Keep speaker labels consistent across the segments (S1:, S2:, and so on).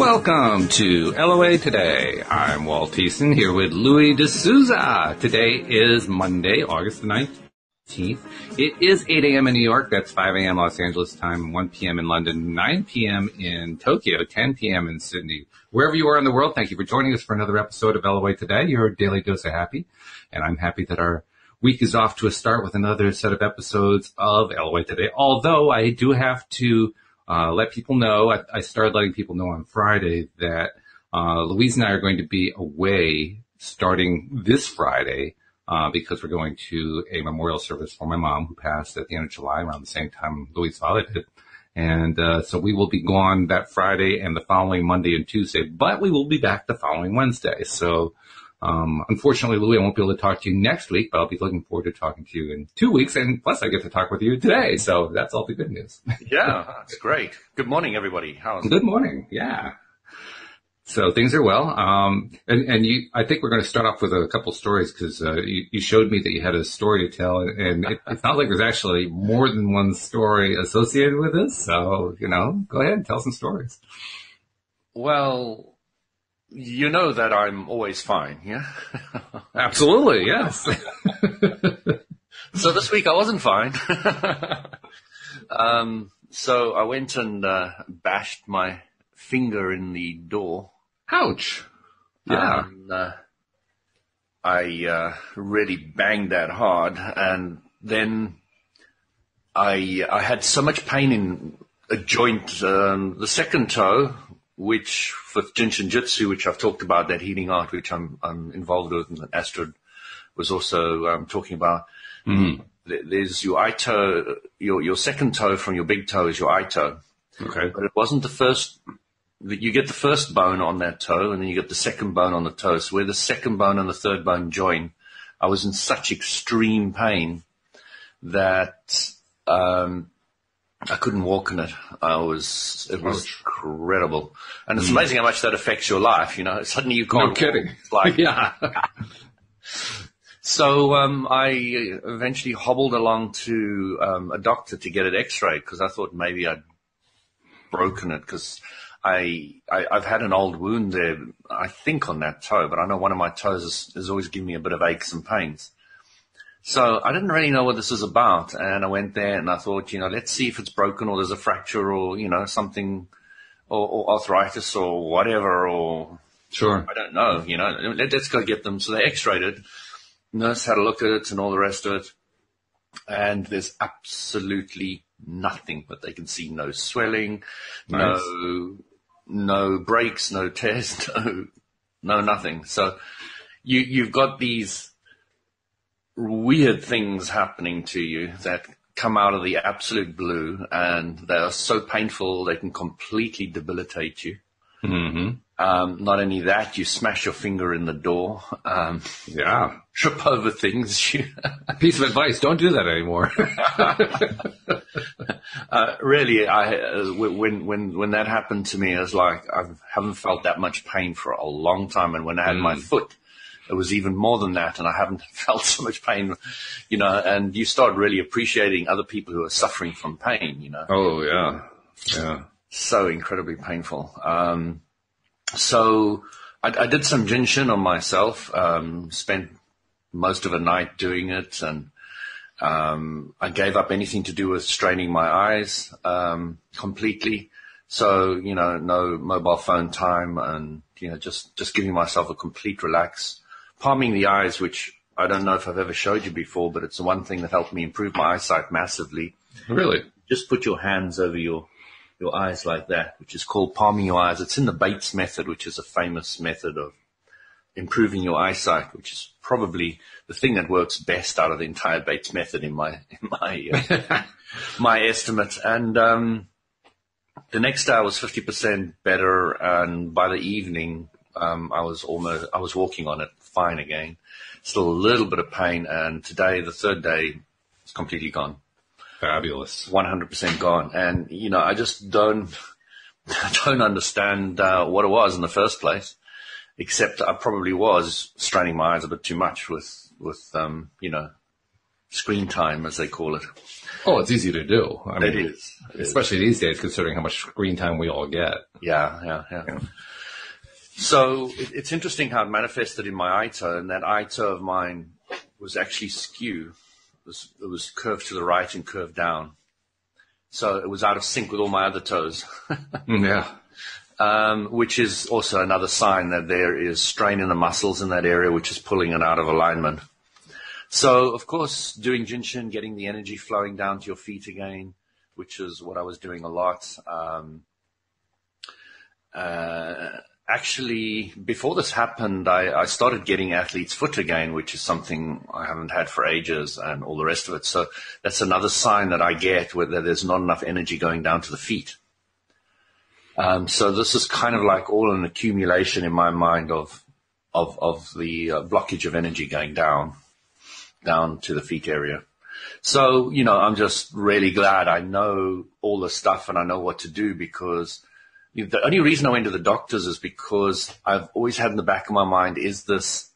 S1: Welcome to LOA Today. I'm Walt Thiessen here with Louis D'Souza. Today is Monday, August the 19th. It is 8 a.m. in New York. That's 5 a.m. Los Angeles time, 1 p.m. in London, 9 p.m. in Tokyo, 10 p.m. in Sydney. Wherever you are in the world, thank you for joining us for another episode of LOA Today, your daily dose of happy. And I'm happy that our week is off to a start with another set of episodes of LOA Today. Although I do have to let people know, I started letting people know on Friday that Louise and I are going to be away starting this Friday because we're going to a memorial service for my mom who passed at the end of July around the same time Louise' father did. And so we will be gone that Friday and the following Monday and Tuesday, but we will be back the following Wednesday. So unfortunately, Louis, I won't be able to talk to you next week, but I'll be looking forward to talking to you in 2 weeks. And plus, I get to talk with you today. So that's all the good news.
S2: Yeah, that's great. Good morning, everybody. How's it?
S1: Good morning. Yeah. So things are well. And you, I think we're going to start off with a couple stories because you showed me that you had a story to tell. And it sounds like there's actually more than one story associated with this. So, go ahead and tell some stories.
S2: Well, you know that I'm always fine, yeah?
S1: Absolutely, yes.
S2: So this week I wasn't fine. So I went and bashed my finger in the door.
S1: Ouch. Yeah.
S2: I really banged that hard, and then I had so much pain in a joint, the second toe, which with Jin Shin Jyutsu, which I've talked about, that healing art, which I'm involved with, and Astrid was also talking about. Mm-hmm. There's your eye toe, your second toe from your big toe is your eye toe.
S1: Okay.
S2: But it wasn't the first. You get the first bone on that toe, and then you get the second bone on the toe. So where the second bone and the third bone join, I was in such extreme pain that I couldn't walk in it. It was incredible. And it's amazing how much that affects your life, Suddenly you can't.
S1: No kidding.
S2: Like,
S1: yeah.
S2: So I eventually hobbled along to a doctor to get it x-rayed because I thought maybe I'd broken it because I've had an old wound there, I think, on that toe, but I know one of my toes is always giving me a bit of aches and pains. So I didn't really know what this was about, and I went there and I thought, let's see if it's broken or there's a fracture or, something, or arthritis or whatever, or
S1: sure,
S2: I don't know, let's go get them. So they x-rayed it, nurse had a look at it and all the rest of it, and there's absolutely nothing, but they can see no swelling, nice. no breaks, no tears, no nothing. So you've got these weird things happening to you that come out of the absolute blue, and they are so painful they can completely debilitate you.
S1: Mm-hmm.
S2: Not only that, you smash your finger in the door.
S1: Yeah.
S2: Trip over things.
S1: Piece of advice: don't do that anymore.
S2: Really, when that happened to me, I was like, I haven't felt that much pain for a long time, and when I had my foot, it was even more than that, and I haven't felt so much pain, and you start really appreciating other people who are suffering from pain,
S1: Oh, yeah. Yeah.
S2: So incredibly painful. So I did some Jin Shin on myself, spent most of a night doing it, and I gave up anything to do with straining my eyes completely. So, no mobile phone time, and, just giving myself a complete relax. Palming the eyes, which I don't know if I've ever showed you before, but it's the one thing that helped me improve my eyesight massively.
S1: Really?
S2: Just put your hands over your eyes like that, which is called palming your eyes. It's in the Bates method, which is a famous method of improving your eyesight, which is probably the thing that works best out of the entire Bates method in my my estimate. And the next day I was 50% better, and by the evening I was walking on it fine again. Still a little bit of pain, and today, the third day, it's completely gone.
S1: Fabulous.
S2: 100% gone. And, I just don't understand what it was in the first place, except I probably was straining my eyes a bit too much with screen time, as they call it.
S1: Oh, it's easy to do. I mean,
S2: It is.
S1: Especially these days, considering how much screen time we all get.
S2: Yeah. So it's interesting how it manifested in my eye toe, and that eye toe of mine was actually skew. It was curved to the right and curved down. So it was out of sync with all my other toes.
S1: Yeah.
S2: Which is also another sign that there is strain in the muscles in that area, which is pulling it out of alignment. So, of course, doing Jin Shin, getting the energy flowing down to your feet again, which is what I was doing a lot. Actually, before this happened, I started getting athlete's foot again, which is something I haven't had for ages, and all the rest of it. So that's another sign that I get where there's not enough energy going down to the feet. So this is kind of like all an accumulation in my mind of the blockage of energy going down to the feet area. So, I'm just really glad I know all the stuff and I know what to do, because the only reason I went to the doctors is because I've always had in the back of my mind, is this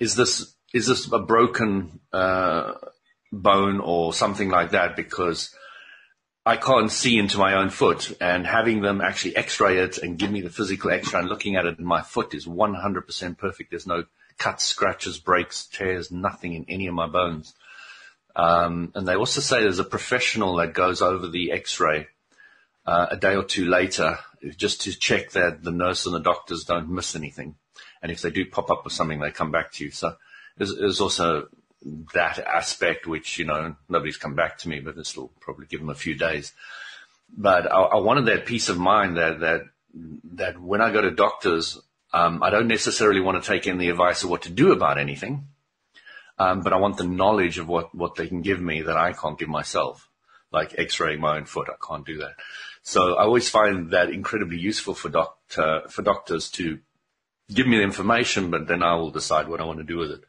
S2: a broken bone or something like that? Because I can't see into my own foot, and having them actually x-ray it and give me the physical x-ray and looking at it, and my foot is 100% perfect. There's no cuts, scratches, breaks, tears, nothing in any of my bones. And they also say there's a professional that goes over the x-ray a day or two later, just to check that the nurse and the doctors don't miss anything. And if they do pop up with something, they come back to you. So there's also that aspect, which, nobody's come back to me, but this will probably give them a few days. But I wanted that peace of mind that when I go to doctors, I don't necessarily want to take in the advice of what to do about anything. But I want the knowledge of what they can give me that I can't give myself, like x-raying my own foot. I can't do that. So I always find that incredibly useful for doctors to give me the information, but then I will decide what I want to do with it.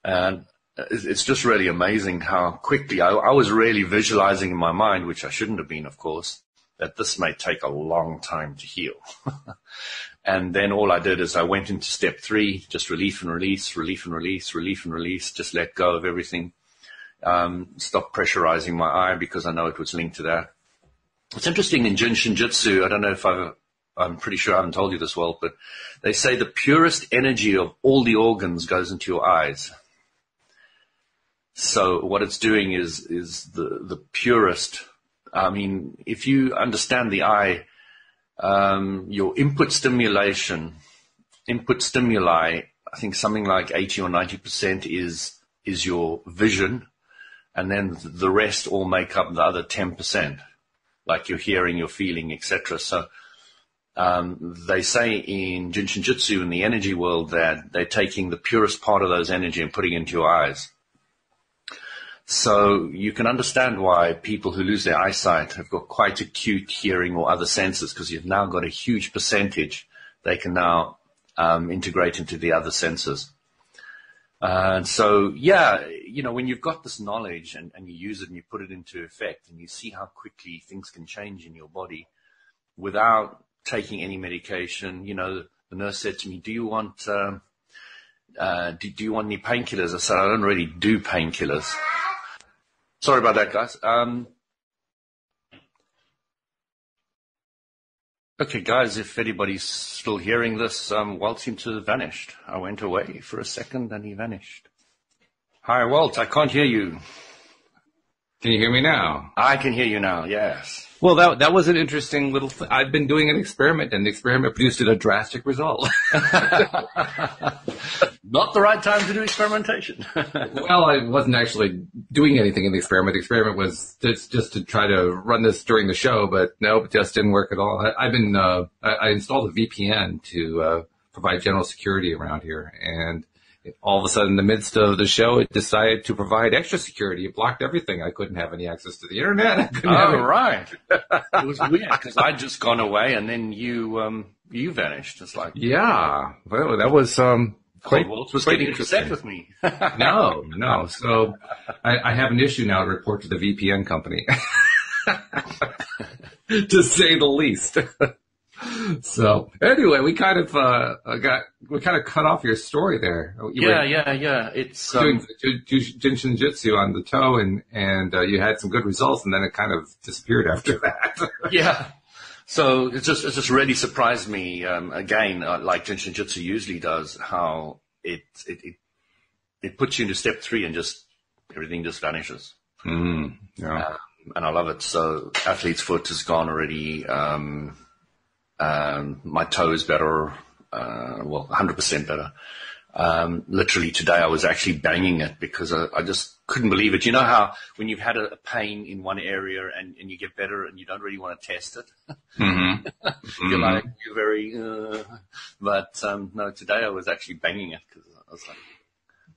S2: And it's just really amazing how quickly I was really visualizing in my mind, which I shouldn't have been, of course, that this may take a long time to heal. And then all I did is I went into step 3, just relief and release, relief and release, relief and release, just let go of everything. Stop pressurizing my eye, because I know it was linked to that. It's interesting in Jin Shin Jyutsu, I don't know if I'm pretty sure I haven't told you this, Walt, but they say the purest energy of all the organs goes into your eyes. So what it's doing is the purest. I mean, if you understand the eye, your input stimuli, I think something like 80 or 90% is your vision, and then the rest all make up the other 10%, like your hearing, your feeling, etc. So they say in Jin Shin Jyutsu, in the energy world, that they're taking the purest part of those energy and putting it into your eyes. So you can understand why people who lose their eyesight have got quite acute hearing or other senses, because you've now got a huge percentage they can now integrate into the other senses. And so, when you've got this knowledge and you use it and you put it into effect, and you see how quickly things can change in your body without taking any medication. The nurse said to me, do you want any painkillers? I said, I don't really do painkillers. Sorry about that, guys. Okay, guys, if anybody's still hearing this, Walt seemed to have vanished. I went away for a second and he vanished. Hi, Walt, I can't hear you.
S1: Can you hear me now?
S2: I can hear you now, yes.
S1: Well, that was an interesting little thing. I've been doing an experiment, and the experiment produced a drastic result.
S2: Not the right time to do experimentation.
S1: Well, I wasn't actually doing anything in the experiment. The experiment was just to try to run this during the show, but nope, it just didn't work at all. I installed a VPN to provide general security around here, and all of a sudden, in the midst of the show, it decided to provide extra security. It blocked everything. I couldn't have any access to the internet.
S2: Right. It was weird because I'd just gone away, and then you vanished. It's like,
S1: yeah, well, that was quite
S2: getting upset with me.
S1: No. So I have an issue now to report to the VPN company, to say the least. So anyway, we kind of cut off your story there. You were
S2: Yeah. It's
S1: doing Jin Shin Jyutsu on the toe, and you had some good results, and then it kind of disappeared after that.
S2: yeah. So it just really surprised me again, like Jin Shin Jyutsu usually does, how it puts you into step 3 and just everything just vanishes.
S1: Yeah.
S2: And I love it. So athlete's foot has gone already. My toe is better, 100% better. Literally today I was actually banging it because I just couldn't believe it. You know how when you've had a pain in one area and you get better and you don't really want to test it? You're like, you're very, but no, today I was actually banging it because I was like,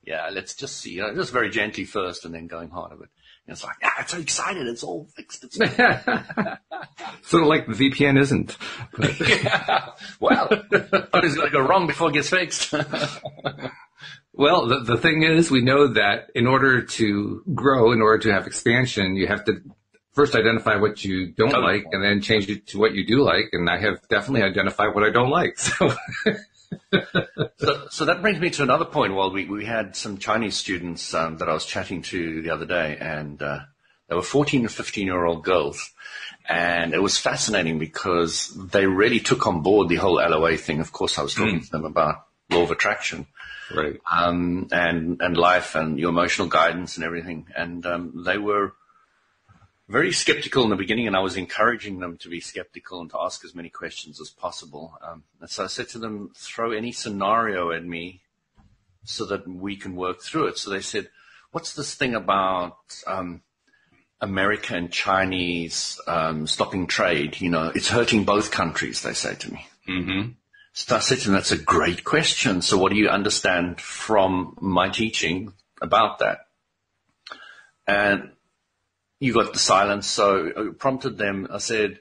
S2: yeah, let's just see, just very gently first and then going harder. But it's like, I'm so excited. It's all fixed. It's
S1: Sort of like the VPN isn't.
S2: yeah. Well, something's going to go wrong before it gets fixed.
S1: Well, the thing is, we know that in order to grow, in order to have expansion, you have to first identify what you don't like and then change it to what you do like. And I have definitely identified what I don't like.
S2: So that brings me to another point. Well, we had some Chinese students that I was chatting to the other day, and they were 14 and 15-year-old girls. And it was fascinating because they really took on board the whole LOA thing. Of course, I was talking to them about law of attraction,
S1: right?
S2: And life and your emotional guidance and everything. And they were very skeptical in the beginning, and I was encouraging them to be skeptical and to ask as many questions as possible. And so I said to them, throw any scenario at me so that we can work through it. So they said, what's this thing about America and Chinese stopping trade? You know, it's hurting both countries, they say to me.
S1: Mm-hmm.
S2: So I said to them, that's a great question. So what do you understand from my teaching about that? And you got the silence, so I prompted them. I said,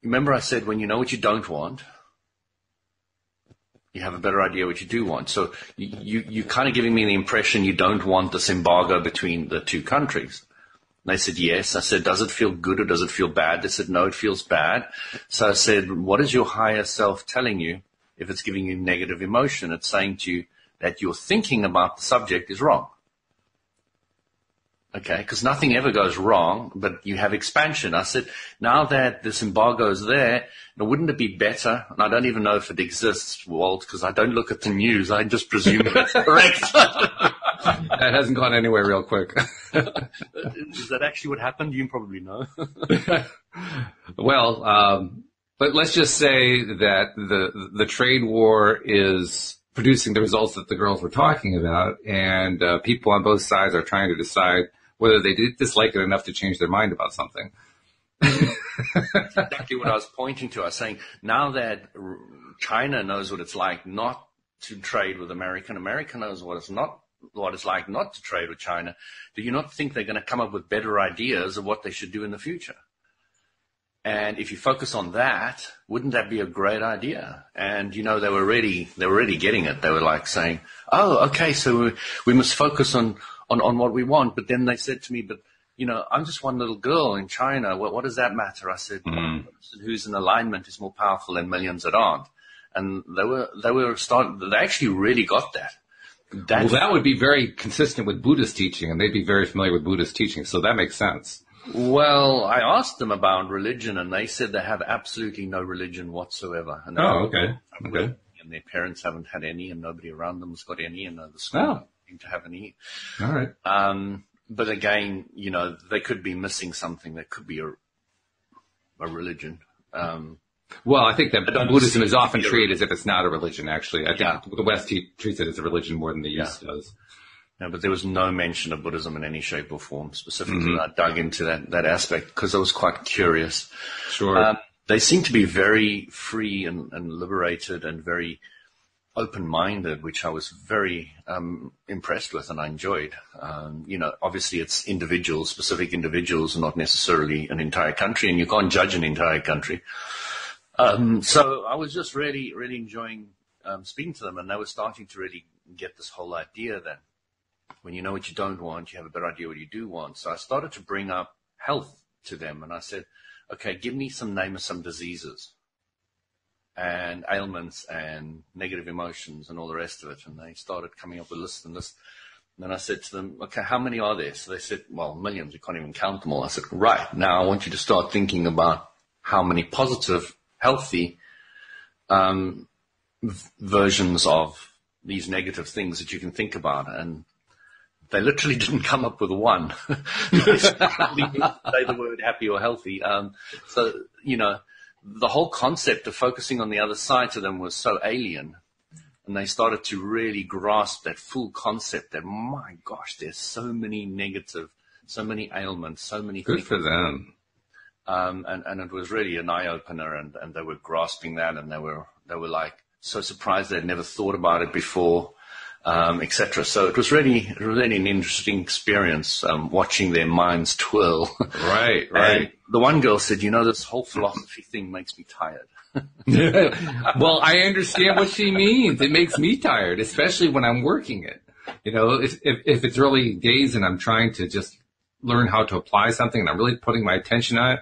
S2: remember I said when you know what you don't want, you have a better idea what you do want. So you're kind of giving me the impression you don't want this embargo between the two countries. And they said, yes. I said, does it feel good or does it feel bad? They said, no, it feels bad. So I said, what is your higher self telling you if it's giving you negative emotion? It's saying to you that your thinking about the subject is wrong. Okay, because nothing ever goes wrong, but you have expansion. I said, now that this embargo is there, wouldn't it be better? And I don't even know if it exists, Walt, because I don't look at the news. I just presume it's correct.
S1: That hasn't gone anywhere real quick.
S2: Is that actually what happened? You probably know.
S1: Well, but let's just say that the trade war is producing the results that the girls were talking about, and people on both sides are trying to decide whether they dislike it enough to change their mind about something.
S2: Exactly what I was pointing to. I was saying, now that China knows what it's like not to trade with America, and America knows what it's like not to trade with China, do you not think they're going to come up with better ideas of what they should do in the future? And if you focus on that, wouldn't that be a great idea? And, they were already getting it. They were like saying, oh, okay, so we must focus on what we want. But then they said to me, but, I'm just one little girl in China. What does that matter? I said, one person who's in alignment is more powerful than millions that aren't. And they actually really got that.
S1: Well, that would be very consistent with Buddhist teaching, and they'd be very familiar with Buddhist teaching. So that makes sense.
S2: Well, I asked them about religion, and they said they have absolutely no religion whatsoever. And
S1: okay.
S2: And their parents haven't had any, and nobody around them has got any, and the school doesn't seem to have any.
S1: All right.
S2: But again, they could be missing something. There could be a religion.
S1: Well, I think that Buddhism is often treated as if it's not a religion, actually. I think the West treats it as a religion more than the East does.
S2: No, but there was no mention of Buddhism in any shape or form. Specifically, I dug into that aspect because I was quite curious.
S1: Sure.
S2: They seem to be very free and liberated and very open-minded, which I was very impressed with and I enjoyed. Obviously it's individuals, specific individuals, not necessarily an entire country, and you can't judge an entire country. So I was just really, really enjoying speaking to them, and they were starting to really get this whole idea that when you know what you don't want, you have a better idea what you do want. So I started to bring up health to them, and I said, okay, give me some name of some diseases. and ailments and negative emotions and all the rest of it. And they started coming up with lists and lists. And then I said to them, okay, how many are there? So they said, well, millions. We can't even count them all. I said, right, now I want you to start thinking about how many positive, healthy versions of these negative things that you can think about. And they literally didn't come up with one. They probably didn't say the word happy or healthy. So, the whole concept of focusing on the other side to them was so alien. And they started to really grasp that full concept that, my gosh, there's so many negative, so many ailments, so many
S1: Good
S2: things.
S1: for them.
S2: And it was really an eye-opener, and they were grasping that, and they were like so surprised they'd never thought about it before, etc. So it was really an interesting experience, watching their minds twirl.
S1: Right.
S2: And the one girl said, this whole philosophy thing makes me tired.
S1: Well, I understand what she means. It makes me tired, especially when I'm working it. If it's early days and I'm trying to just learn how to apply something and I'm really putting my attention on it,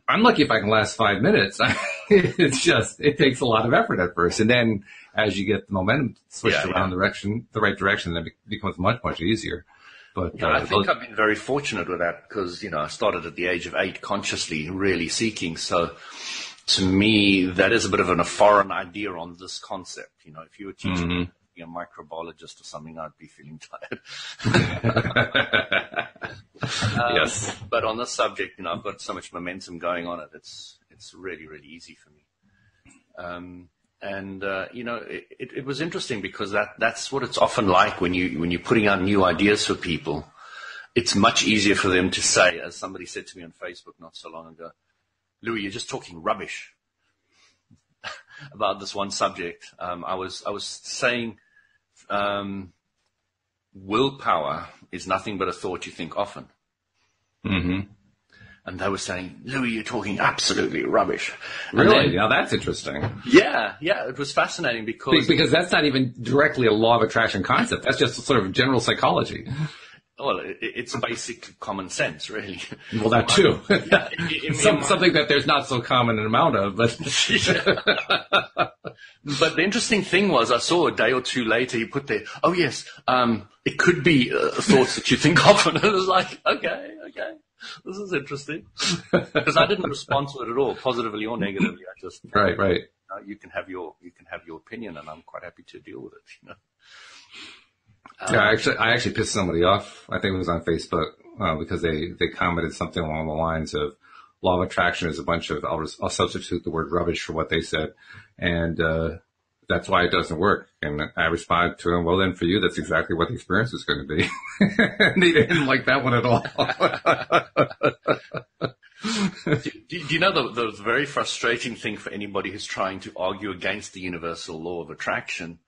S1: I'm lucky if I can last 5 minutes. It takes a lot of effort at first. And then as you get the momentum switched around the right direction, then it becomes much, much easier. But
S2: I think I've been very fortunate with that because, I started at the age of 8 consciously really seeking. So to me, that is a bit of a foreign idea on this concept. If you were teaching me a microbiologist or something, I'd be feeling tired.
S1: Yes.
S2: But on this subject, I've got so much momentum going on it. It's really, really easy for me. It was interesting because that's what it's often like when you're putting out new ideas for people. It's much easier for them to say, as somebody said to me on Facebook not so long ago, Louis, you're just talking rubbish about this one subject. I was saying, willpower is nothing but a thought you think often.
S1: Mm-hmm.
S2: And they were saying, Louis, you're talking absolutely rubbish.
S1: Really? Now that's interesting.
S2: Yeah, it was fascinating because
S1: that's not even directly a law of attraction concept. That's just sort of general psychology.
S2: Well, it's basic common sense, really.
S1: Well, that too.
S2: Something
S1: that there's not so common an amount of, but.
S2: But the interesting thing was, I saw a day or two later, he put there, oh yes, it could be thoughts that you think often. And I was like, okay, this is interesting. Because I didn't respond to it at all, positively or negatively. I just
S1: right.
S2: You can have your opinion, and I'm quite happy to deal with it.
S1: I actually pissed somebody off. I think it was on Facebook because they commented something along the lines of law of attraction is a bunch of, I'll substitute the word rubbish for what they said, and that's why it doesn't work. And I responded to them, well, then for you, that's exactly what the experience is going to be. And they didn't like that one at all.
S2: Do you know the very frustrating thing for anybody who's trying to argue against the universal law of attraction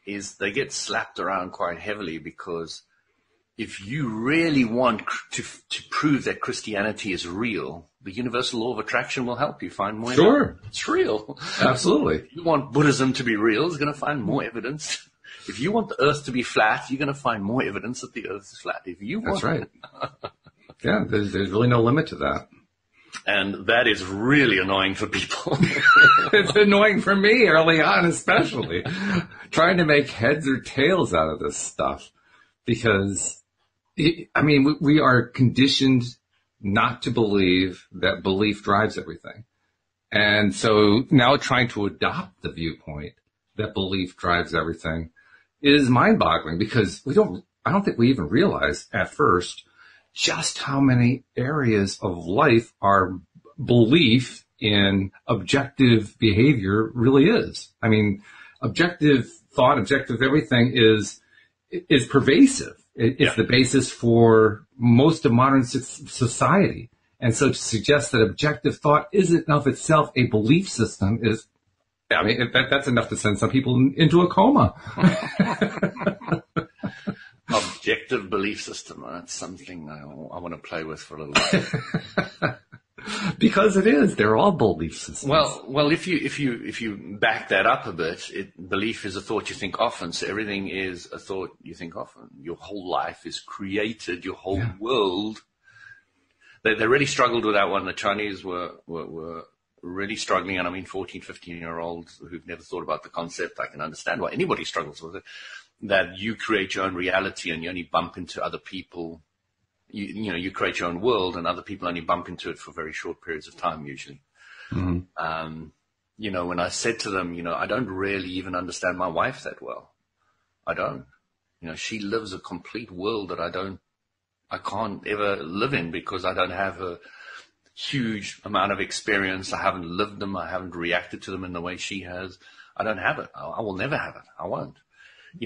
S2: is they get slapped around quite heavily, because if you really want to prove that Christianity is real, the universal law of attraction will help you find more evidence.
S1: Sure.
S2: It's real.
S1: Absolutely.
S2: If you want Buddhism to be real, it's going to find more evidence. If you want the earth to be flat, you're going to find more evidence that the earth is flat.
S1: That's right. Yeah, there's really no limit to that.
S2: And that is really annoying for people.
S1: It's annoying for me early on, especially trying to make heads or tails out of this stuff, because we are conditioned not to believe that belief drives everything. And so now trying to adopt the viewpoint that belief drives everything is mind-boggling, because I don't think we even realize at first just how many areas of life our belief in objective behavior really is. I mean, objective thought, objective everything is pervasive. It's the basis for most of modern society. And so to suggest that objective thought isn't of itself a belief system is, that's enough to send some people into a coma.
S2: Objective belief system. That's something I want to play with for a little while.
S1: Because it is. They're all belief systems.
S2: Well, if you back that up a bit, belief is a thought you think often. So everything is a thought you think often. Your whole life is created. Your whole world. They really struggled with that one. The Chinese were really struggling, and I mean 14, 15-year-olds who've never thought about the concept, I can understand why anybody struggles with it, that you create your own reality and you only bump into other people. You create your own world and other people only bump into it for very short periods of time usually. Mm-hmm. When I said to them, I don't really even understand my wife that well. I don't. She lives a complete world that I can't ever live in because I don't have a huge amount of experience. I haven't lived them. I haven't reacted to them in the way she has. I don't have it. I will never have it. I won't.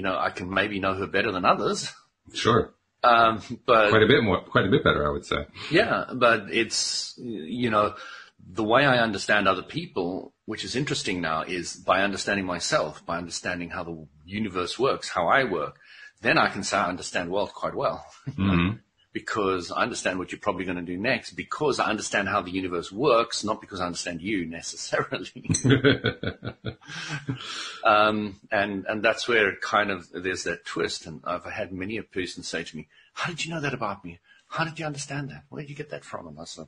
S2: I can maybe know her better than others.
S1: Sure.
S2: But
S1: quite a bit better, I would say.
S2: Yeah, but it's, the way I understand other people, which is interesting now, is by understanding myself, by understanding how the universe works, how I work. Then I can say I understand world quite well. Mm-hmm. Because I understand what you're probably going to do next, because I understand how the universe works, not because I understand you necessarily. And that's where there's that twist. And I've had many a person say to me, how did you know that about me? How did you understand that? Where did you get that from? And I said,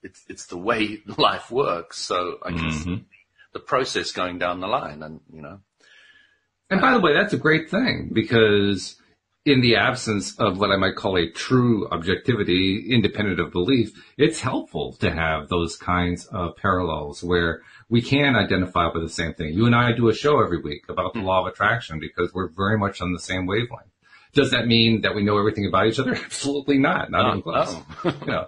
S2: it's the way life works. So I can see the process going down the line and.
S1: And by the way, that's a great thing because in the absence of what I might call a true objectivity, independent of belief, it's helpful to have those kinds of parallels where we can identify with the same thing. You and I do a show every week about the law of attraction because we're very much on the same wavelength. Does that mean that we know everything about each other? Absolutely not. Not even close.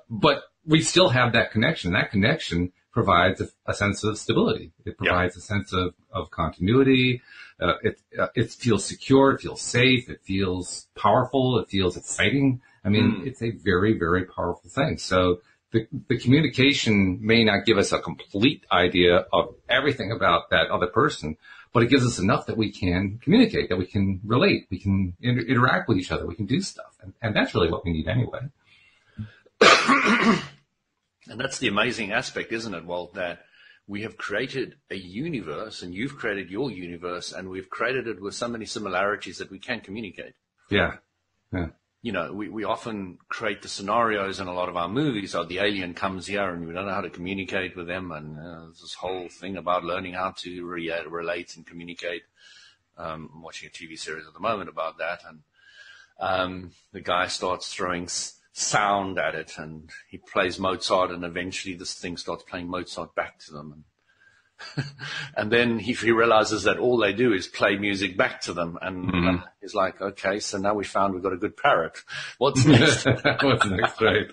S1: But we still have that connection. That connection provides a sense of stability. It provides a sense of continuity. It feels secure. It feels safe. It feels powerful. It feels exciting. I mean, it's a very, very powerful thing. So the communication may not give us a complete idea of everything about that other person, but it gives us enough that we can communicate, that we can relate, we can interact with each other, we can do stuff. And that's really what we need anyway.
S2: And that's the amazing aspect, isn't it, Walt, that we have created a universe and you've created your universe and we've created it with so many similarities that we can communicate.
S1: Yeah.
S2: We often create the scenarios in a lot of our movies of the alien comes here and we don't know how to communicate with them. And there's this whole thing about learning how to relate and communicate. I'm watching a TV series at the moment about that. And the guy starts throwing sound at it and he plays Mozart and eventually this thing starts playing Mozart back to them. And then he realizes that all they do is play music back to them. And he's like, okay, so now we've got a good parrot. What's next?
S1: What's next, right?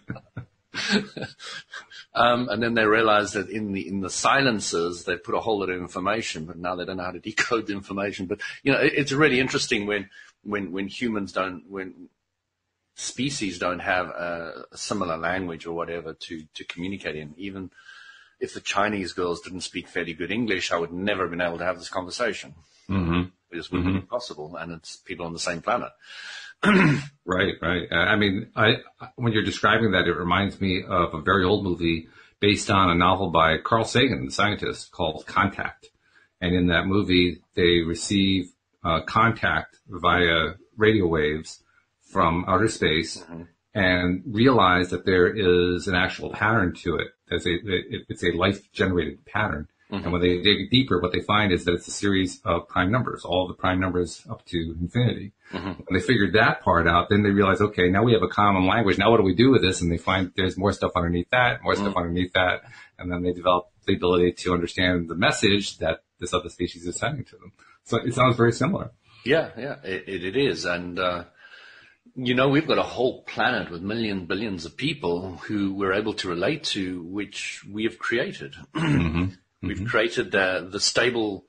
S2: And then they realize that in the silences, they put a whole lot of information, but now they don't know how to decode the information. But, it's really interesting when humans when species don't have a similar language or whatever to communicate in. Even if the Chinese girls didn't speak fairly good English, I would never have been able to have this conversation. It just wouldn't be possible, and it's people on the same planet.
S1: Right. I mean, when you're describing that, it reminds me of a very old movie based on a novel by Carl Sagan, the scientist, called Contact. And in that movie, they receive contact via radio waves from outer space and realize that there is an actual pattern to it. It's a life-generated pattern. And when they dig deeper, what they find is that it's a series of prime numbers, all the prime numbers up to infinity. When they figured that part out, then they realize, okay, now we have a common language. Now what do we do with this? And they find there's more stuff underneath that, stuff underneath that. And then they develop the ability to understand the message that this other species is sending to them. So it sounds very similar.
S2: Yeah, it is. And, we've got a whole planet with billions of people who we're able to relate to, which we have created. We've created the stable,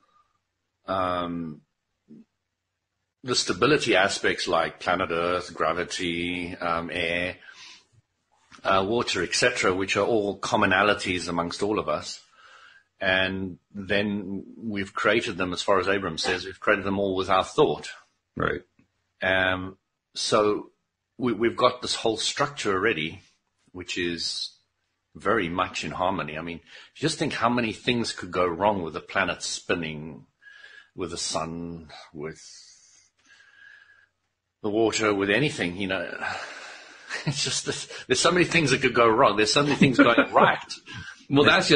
S2: the stability aspects like planet Earth, gravity, air, water, etc., which are all commonalities amongst all of us. And then we've created them, as far as Abrams says, we've created them all with our thought.
S1: Right.
S2: So we've got this whole structure already, which is very much in harmony. I mean, just think how many things could go wrong with the planet spinning, with the sun, with the water, with anything, It's just there's so many things that could go wrong. There's so many things going right.
S1: Well, that's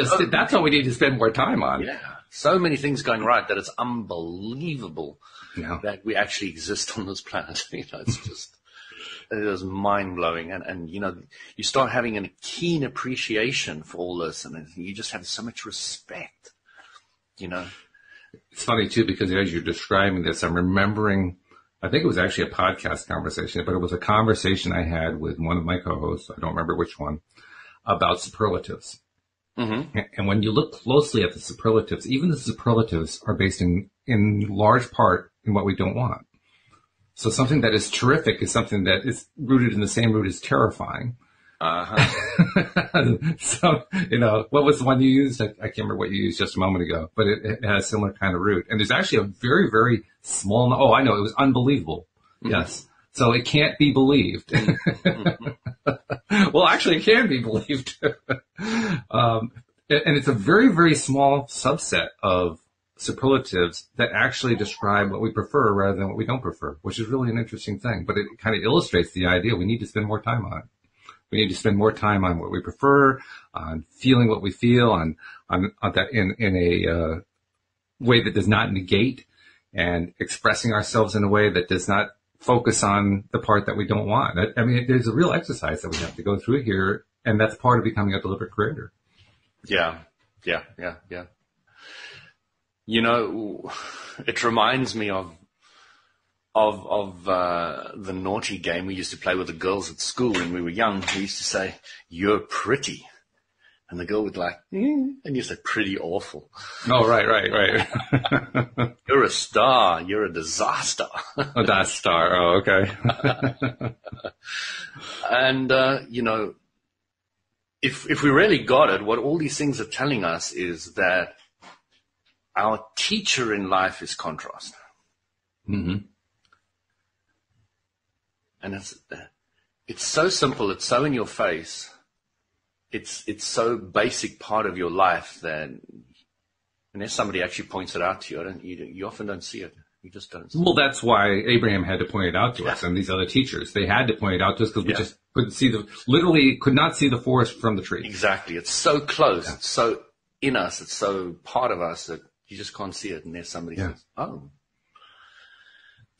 S1: what we need to spend more time on.
S2: Yeah. So many things going right that it's unbelievable that we actually exist on this planet. It is mind-blowing. And, you start having a keen appreciation for all this, and you just have so much respect,
S1: It's funny, too, because as you're describing this, I'm remembering, I think it was actually a podcast conversation, but it was a conversation I had with one of my co-hosts, I don't remember which one, about superlatives. Mm-hmm. And when you look closely at the superlatives, even the superlatives are based in large part in what we don't want. So something that is terrific is something that is rooted in the same root as terrifying. Uh-huh. So, what was the one you used? I can't remember what you used just a moment ago, but it has a similar kind of root. And there's actually a very, very small, I know, it was unbelievable. Mm-hmm. Yes. So it can't be believed. Mm-hmm. Well, actually, it can be believed. And it's a very, very small subset of superlatives that actually describe what we prefer rather than what we don't prefer, which is really an interesting thing. But it kind of illustrates the idea we need to spend more time on it. We need to spend more time on what we prefer, on feeling what we feel, on that in a way that does not negate, and expressing ourselves in a way that does not focus on the part that we don't want. I mean, there's a real exercise that we have to go through here, and that's part of becoming a deliberate creator.
S2: Yeah. It reminds me of the naughty game we used to play with the girls at school when we were young. We used to say, "You're pretty." And the girl would and you say, "Pretty awful."
S1: Oh, right.
S2: You're a star. You're a disaster.
S1: Oh, that star. Oh, okay.
S2: And, if we really got it, what all these things are telling us is that our teacher in life is contrast.
S1: Mm-hmm.
S2: And it's so simple. It's so in your face. It's so basic part of your life that unless somebody actually points it out to you, you often don't see it. You just don't see it.
S1: Well, that's why Abraham had to point it out to us, and these other teachers. They had to point it out to us because we just could not see the forest from the tree.
S2: Exactly. It's so close. Yeah. It's so in us. It's so part of us that you just can't see it unless somebody says, "Oh."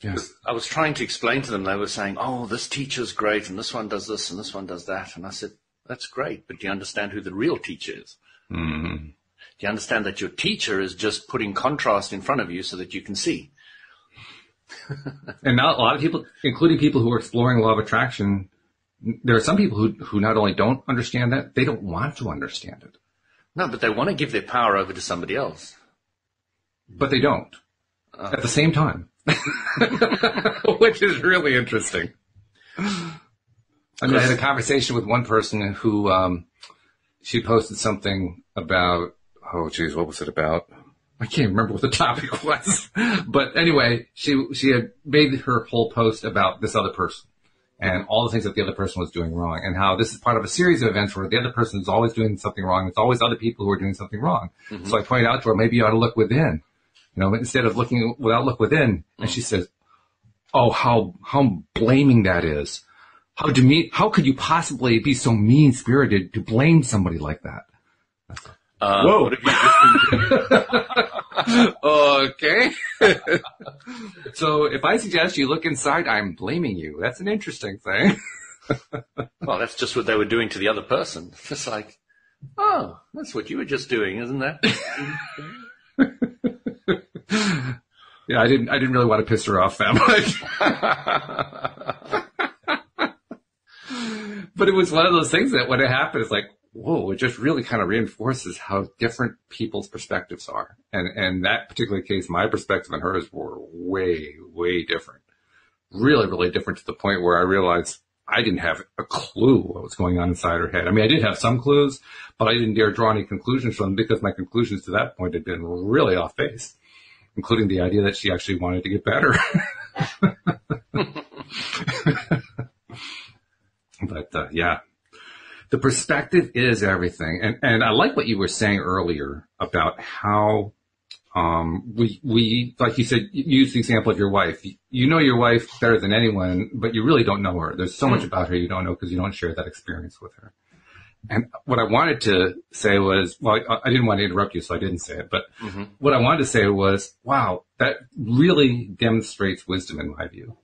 S1: Yes.
S2: I was trying to explain to them. They were saying, "Oh, this teacher's great, and this one does this, and this one does that." And I said, "That's great, but do you understand who the real teacher is?
S1: Mm-hmm.
S2: Do you understand that your teacher is just putting contrast in front of you so that you can see?"
S1: And now a lot of people, including people who are exploring law of attraction, there are some people who not only don't understand that, they don't want to understand it.
S2: No, but they want to give their power over to somebody else.
S1: But they don't. At the same time. Which is really interesting. I mean, I had a conversation with one person who, she posted something about, what was it about? I can't remember what the topic was. But anyway, she had made her whole post about this other person and all the things that the other person was doing wrong, and how this is part of a series of events where the other person is always doing something wrong. There's always other people who are doing something wrong. Mm-hmm. So I pointed out to her, maybe you ought to look within, instead of looking without look within. Mm-hmm. And she says, "Oh, how blaming that is. How could you possibly be so mean-spirited to blame somebody like that?" Whoa. Okay. So if I suggest you look inside, I'm blaming you. That's an interesting thing.
S2: Well, that's just what they were doing to the other person. It's like, oh, that's what you were just doing, isn't that?
S1: Yeah, I didn't really want to piss her off that much. But it was one of those things that when it happened, it's like, whoa, it just really kind of reinforces how different people's perspectives are. And in that particular case, my perspective and hers were way, way different. Really, really different, to the point where I realized I didn't have a clue what was going on inside her head. I mean, I did have some clues, but I didn't dare draw any conclusions from them, because my conclusions to that point had been really off base, including the idea that she actually wanted to get better. But, yeah. The perspective is everything. And I like what you were saying earlier about how, we, like you said, you used the example of your wife. You know your wife better than anyone, but you really don't know her. There's so much about her you don't know because you don't share that experience with her. And what I wanted to say was, well, I didn't want to interrupt you, so I didn't say it. But what I wanted to say was, wow, that really demonstrates wisdom in my view.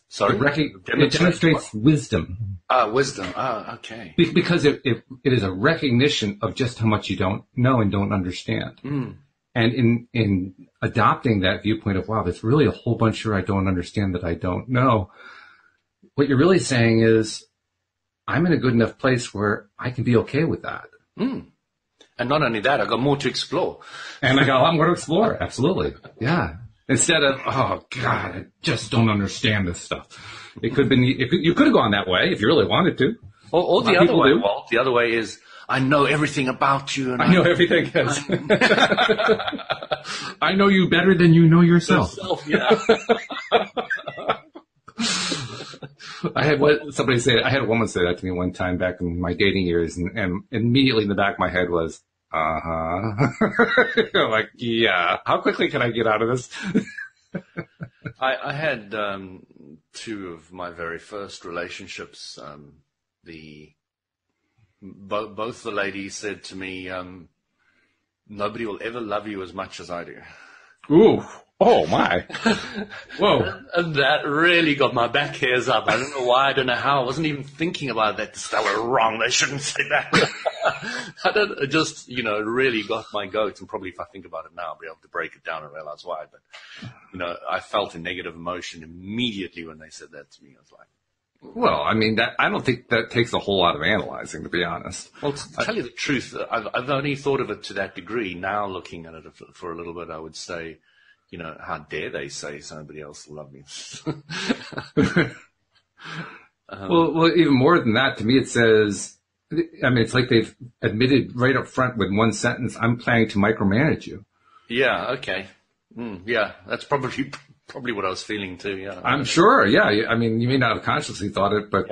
S2: Sorry?
S1: It demonstrates wisdom.
S2: Wisdom. Okay.
S1: Because it is a recognition of just how much you don't know and don't understand. And in adopting that viewpoint of, wow, there's really a whole bunch here I don't understand that I don't know, what you're really saying is, I'm in a good enough place where I can be okay with that.
S2: And not only that, I've got more to explore.
S1: And I got a lot more to explore. Absolutely. Yeah. Instead of, oh, God, I just don't understand this stuff. It could have been, you could have gone that way if you really wanted to.
S2: Or the other way, Walt. The other way is, I know everything about you. And
S1: I know everything. Yes. I know you better than you know yourself.
S2: Yeah.
S1: I had a woman say that to me one time back in my dating years, and immediately in the back of my head was, like, yeah, how quickly can I get out of this?
S2: I had two of my very first relationships. Both the ladies said to me, nobody will ever love you as much as I do.
S1: Ooh. Oh, my. Whoa.
S2: And that really got my back hairs up. I don't know why. I don't know how. I wasn't even thinking about that. They were wrong. They shouldn't say that. It just, really got my goat. And probably if I think about it now, I'll be able to break it down and realize why. But, I felt a negative emotion immediately when they said that to me. I was like,
S1: well, I mean, I don't think that takes a whole lot of analyzing, to be honest.
S2: Well, to tell you the truth, I've only thought of it to that degree. Now looking at it for a little bit, I would say, how dare they say somebody else will love me?
S1: Well, even more than that, to me it says, I mean, it's like they've admitted right up front with one sentence, I'm planning to micromanage you.
S2: Yeah, okay. Yeah, that's probably what I was feeling too, yeah.
S1: I'm sure, yeah. I mean, you may not have consciously thought it, but,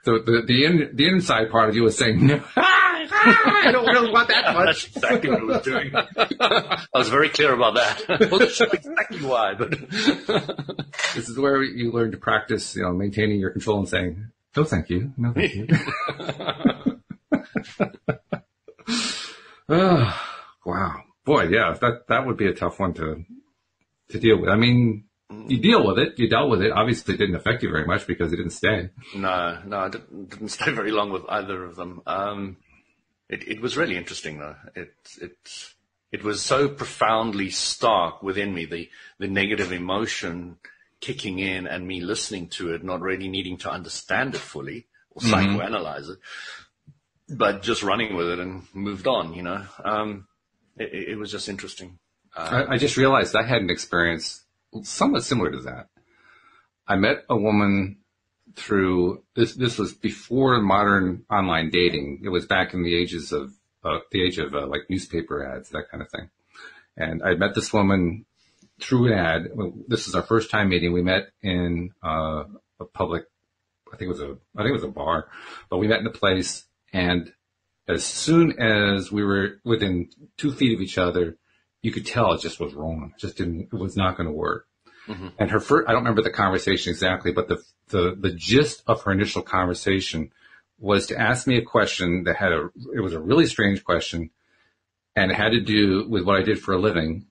S1: the inside part of you was saying, no, I don't really want that much.
S2: That's exactly what I was doing. I was very clear about that. I wasn't sure exactly why, but
S1: this is where you learn to practice, maintaining your control and saying, no, thank you. No, thank you. Oh, wow. Boy, yeah, that would be a tough one to deal with. I mean, you deal with it. You dealt with it. Obviously, it didn't affect you very much because it didn't stay.
S2: No, I didn't stay very long with either of them. It was really interesting, though. It was so profoundly stark within me, the negative emotion kicking in and me listening to it, not really needing to understand it fully or psychoanalyze it, but just running with it and moved on, It was just interesting.
S1: I just realized I had an experience somewhat similar to that. I met a woman through this was before modern online dating. It was back in the age of like newspaper ads, that kind of thing. And I met this woman through an ad. This is our first time meeting. We met in a public, I think it was a bar, but we met in a place, and as soon as we were within 2 feet of each other, you could tell it just was wrong. It was not going to work. And her first, I don't remember the conversation exactly, but the gist of her initial conversation was to ask me a question that it was a really strange question, and it had to do with what I did for a living.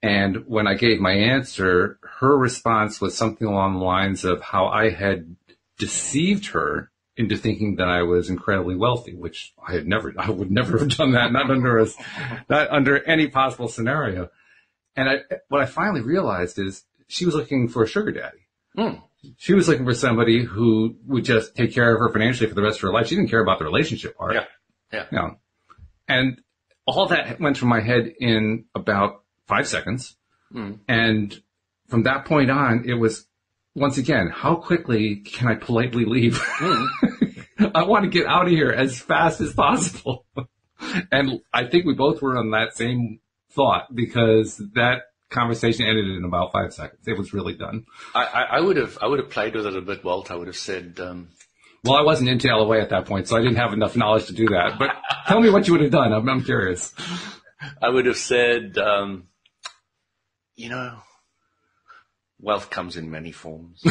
S1: And when I gave my answer, her response was something along the lines of how I had deceived her into thinking that I was incredibly wealthy, which I would never have done that, not under any possible scenario. And what I finally realized is she was looking for a sugar daddy. She was looking for somebody who would just take care of her financially for the rest of her life. She didn't care about the relationship part.
S2: Yeah.
S1: And all that went through my head in about 5 seconds. And from that point on, it was, once again, how quickly can I politely leave? I want to get out of here as fast as possible. And I think we both were on that same thought, because that conversation ended in about 5 seconds. It was really done.
S2: I would have played with it a bit, Walt. I would have said,
S1: well, I wasn't into LOA at that point, so I didn't have enough knowledge to do that. But tell me what you would have done. I'm curious.
S2: I would have said, wealth comes in many forms.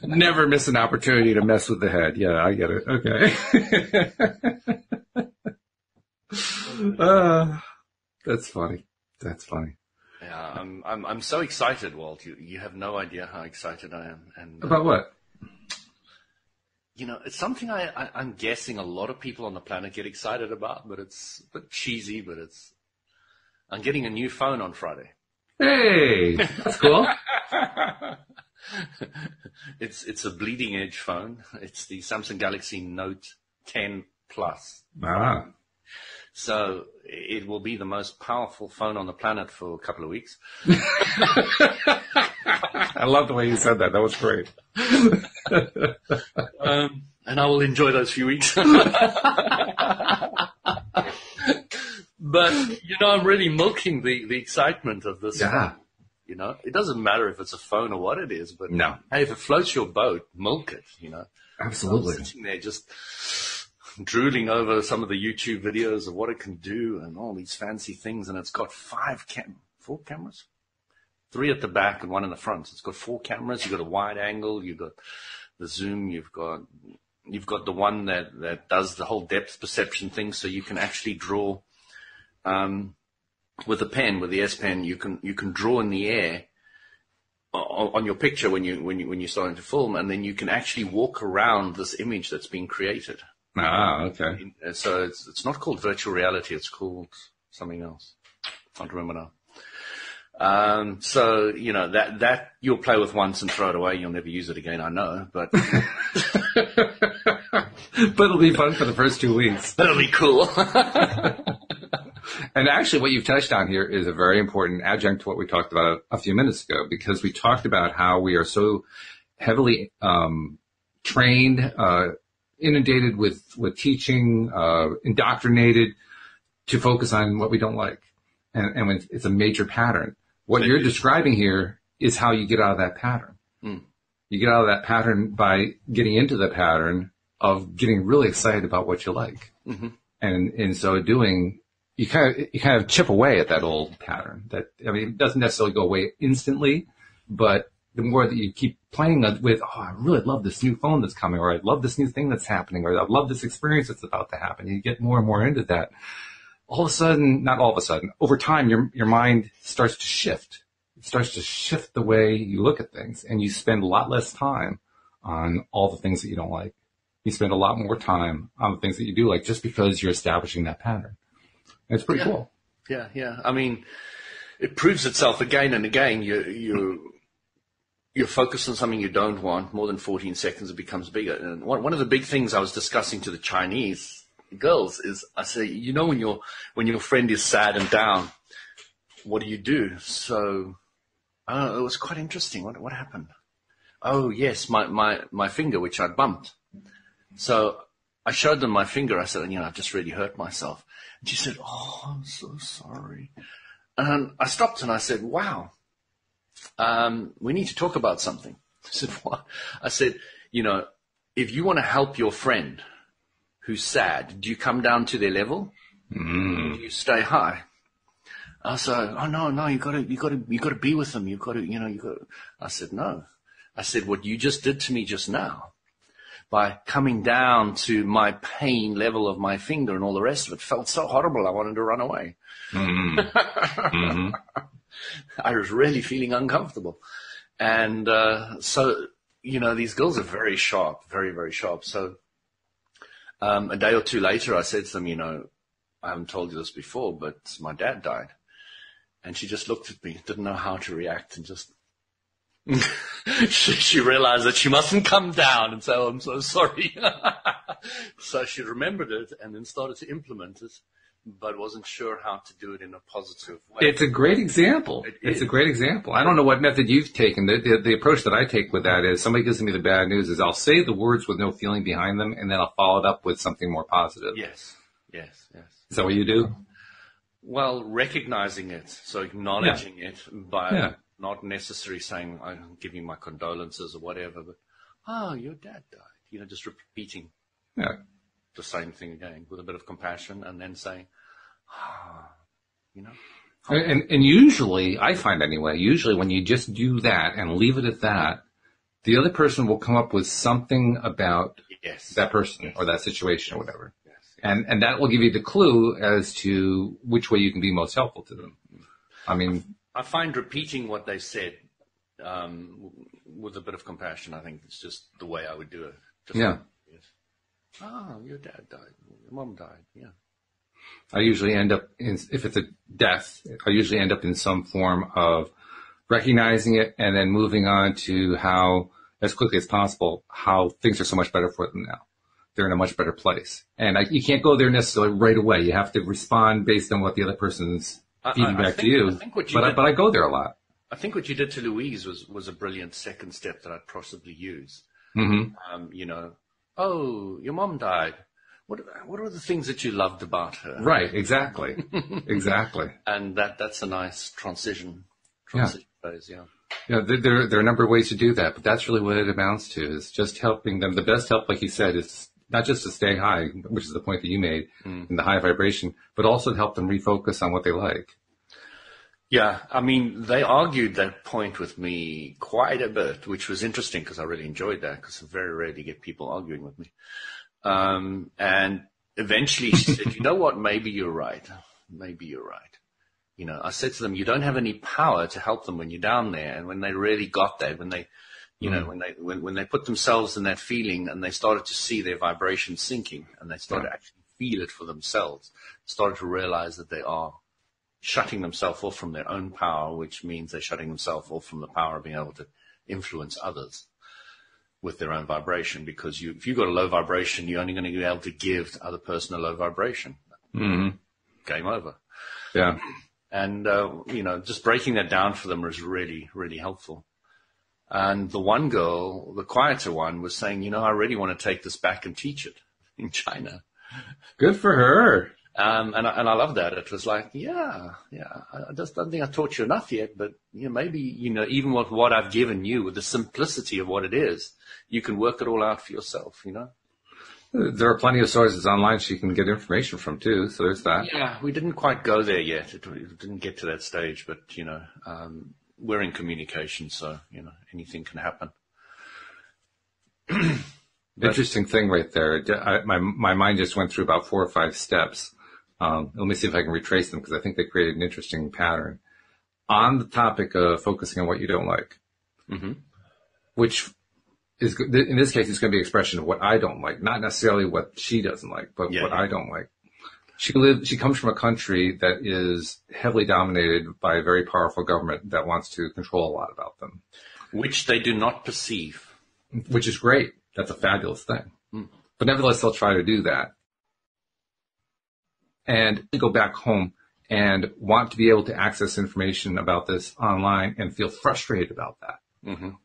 S1: Never miss an opportunity to mess with the head. Yeah, I get it. Okay. That's funny. That's funny.
S2: Yeah, I'm so excited, Walt. You have no idea how excited I am. And
S1: About what?
S2: it's something I'm guessing a lot of people on the planet get excited about, but it's a bit cheesy, but I'm getting a new phone on Friday.
S1: Hey, that's cool.
S2: It's a bleeding edge phone. It's the Samsung Galaxy Note 10 Plus.
S1: Ah.
S2: So it will be the most powerful phone on the planet for a couple of weeks.
S1: I love the way you said that. That was great.
S2: And I will enjoy those few weeks. But, I'm really milking the excitement of this.
S1: Yeah.
S2: It doesn't matter if it's a phone or what it is, but
S1: no.
S2: Hey, if it floats your boat, milk it,
S1: Absolutely.
S2: I'm sitting there just drooling over some of the YouTube videos of what it can do and all these fancy things. And it's got 4 cameras, 3 at the back and 1 in the front. So it's got 4 cameras. You've got a wide angle. You've got the zoom. You've got the one that does the whole depth perception thing. So you can actually draw, with the pen, with the S Pen, you can draw in the air on your picture when you're starting to film, and then you can actually walk around this image that's being created.
S1: Ah, okay.
S2: So it's not called virtual reality. It's called something else. I can't remember now. So, that you'll play with once and throw it away. You'll never use it again, I know, but.
S1: But it'll be fun for the first 2 weeks.
S2: That'll be cool.
S1: And actually what you've touched on here is a very important adjunct to what we talked about a few minutes ago, because we talked about how we are so heavily, trained, inundated with teaching, indoctrinated to focus on what we don't like. And when it's a major pattern. What you're describing here is how you get out of that pattern.
S2: Mm.
S1: You get out of that pattern by getting into the pattern of getting really excited about what you like.
S2: Mm-hmm.
S1: And in so doing, you kind of chip away at that old pattern it doesn't necessarily go away instantly, but the more that you keep playing with, I really love this new phone that's coming, or I love this new thing that's happening, or I love this experience that's about to happen. You get more and more into that. All of a sudden, not all of a sudden, over time, your mind starts to shift. It starts to shift the way you look at things, and you spend a lot less time on all the things that you don't like. You spend a lot more time on the things that you do like, just because you're establishing that pattern. And it's pretty cool.
S2: Yeah. It proves itself again and again. You're focused on something you don't want. More than 14 seconds, it becomes bigger. And one of the big things I was discussing to the Chinese girls is, I say, when your friend is sad and down, what do you do? So, it was quite interesting. What happened? Oh yes, my finger, which I bumped. So I showed them my finger. I said, I've just really hurt myself. And she said, oh, I'm so sorry. And I stopped and I said, wow, we need to talk about something. I said, what? I said, if you want to help your friend who's sad, do you come down to their level?
S1: Mm.
S2: Or do you stay high? I said, oh no, you gotta be with them. You gotta. I said, no. I said, what you just did to me just now, by coming down to my pain level of my finger and all the rest of it, felt so horrible I wanted to run away.
S1: Mm-hmm. Mm-hmm.
S2: I was really feeling uncomfortable. And so, these girls are very sharp, very, very sharp. So a day or two later, I said to them, I haven't told you this before, but my dad died. And she just looked at me, didn't know how to react, and just she realized that she mustn't come down and say, oh, I'm so sorry. So she remembered it and then started to implement it, but wasn't sure how to do it in a positive way.
S1: It's a great example. It's a great example. I don't know what method you've taken. The approach that I take with that is, somebody gives me the bad news, is I'll say the words with no feeling behind them, and then I'll follow it up with something more positive.
S2: Yes.
S1: Is that what you do?
S2: Well, recognizing it, so acknowledging it by not necessarily saying, I'm giving my condolences or whatever, but, oh, your dad died. Just repeating the same thing again with a bit of compassion, and then saying,
S1: And usually, I find anyway, usually when you just do that and leave it at that, the other person will come up with something about that person or that situation or whatever.
S2: Yes.
S1: And that will give you the clue as to which way you can be most helpful to them. I mean,
S2: I find repeating what they said with a bit of compassion, I think it's just the way I would do it. Just
S1: yeah.
S2: Like, yes. Oh, your dad died. Your mom died. Yeah.
S1: I usually end up in, if it's a death, I usually end up in some form of recognizing it and then moving on to how, as quickly as possible, how things are so much better for them now. They're in a much better place. And you can't go there necessarily right away. You have to respond based on what the other person's feeding back to you. But I go there a lot.
S2: I think what you did to Louise was a brilliant second step that I'd possibly use.
S1: Mm-hmm.
S2: Oh, your mom died. What are the things that you loved about her?
S1: Right, exactly. Exactly.
S2: And that's a nice transition phase, yeah.
S1: Yeah, there are a number of ways to do that, but that's really what it amounts to, is just helping them. The best help, like you said, is not just to stay high, which is the point that you made, in the high vibration, but also to help them refocus on what they like.
S2: Yeah, I mean, they argued that point with me quite a bit, which was interesting because I really enjoyed that, because I very rarely get people arguing with me. And eventually she said, you know what, maybe you're right. Maybe you're right. I said to them, you don't have any power to help them when you're down there. And when they really got that, when they, when they put themselves in that feeling and they started to see their vibration sinking and they started to actually feel it for themselves, started to realize that they are shutting themselves off from their own power, which means they're shutting themselves off from the power of being able to influence others with their own vibration. Because if you've got a low vibration, you're only going to be able to give the other person a low vibration.
S1: Mm-hmm.
S2: Game over.
S1: Yeah.
S2: And, just breaking that down for them was really, really helpful. And the one girl, the quieter one, was saying, I really want to take this back and teach it in China.
S1: Good for her.
S2: And I love that. It was like, I just don't think I taught you enough yet, but maybe, even with what I've given you, with the simplicity of what it is, you can work it all out for yourself,
S1: There are plenty of sources online she can get information from too, so there's that.
S2: Yeah, we didn't quite go there yet. It didn't get to that stage, but, we're in communication, so, anything can happen.
S1: Interesting thing right there. My mind just went through about 4 or 5 steps. Let me see if I can retrace them, because I think they created an interesting pattern. On the topic of focusing on what you don't like, which is, in this case, it's going to be an expression of what I don't like, not necessarily what she doesn't like, but what I don't like. She comes from a country that is heavily dominated by a very powerful government that wants to control a lot about them.
S2: Which they do not perceive.
S1: Which is great. That's a fabulous thing. But nevertheless, they'll try to do that. And go back home and want to be able to access information about this online and feel frustrated about that.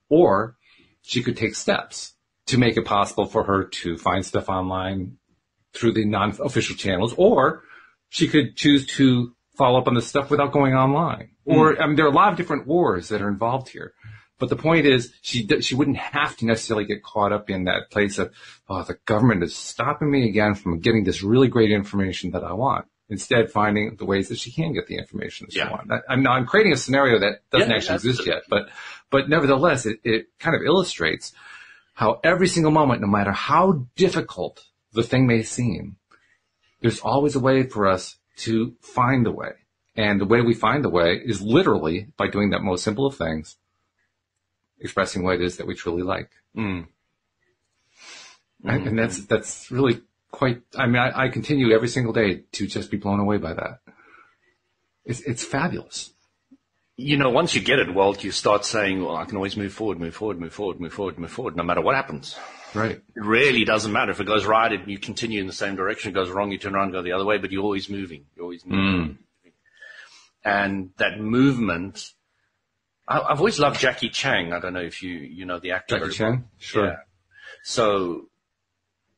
S1: Or she could take steps to make it possible for her to find stuff online through the non-official channels, or she could choose to follow up on this stuff without going online. Or, there are a lot of different wars that are involved here. But the point is, she wouldn't have to necessarily get caught up in that place of, the government is stopping me again from getting this really great information that I want. Instead, finding the ways that she can get the information that she wants. I'm creating a scenario that doesn't actually exist yet, but nevertheless, it kind of illustrates how every single moment, no matter how difficult the thing may seem, there's always a way for us to find the way. And the way we find the way is literally by doing that most simple of things, expressing what it is that we truly like. And that's really quite, I continue every single day to just be blown away by that. It's fabulous.
S2: Once you get it, Walt, you start saying, well, I can always move forward, no matter what happens.
S1: Right.
S2: It really doesn't matter. If it goes right, you continue in the same direction. If it goes wrong, you turn around and go the other way, but you're always moving. And that movement, I've always loved Jackie Chan. I don't know if you know the actor.
S1: Jackie Chan? Sure.
S2: Yeah. So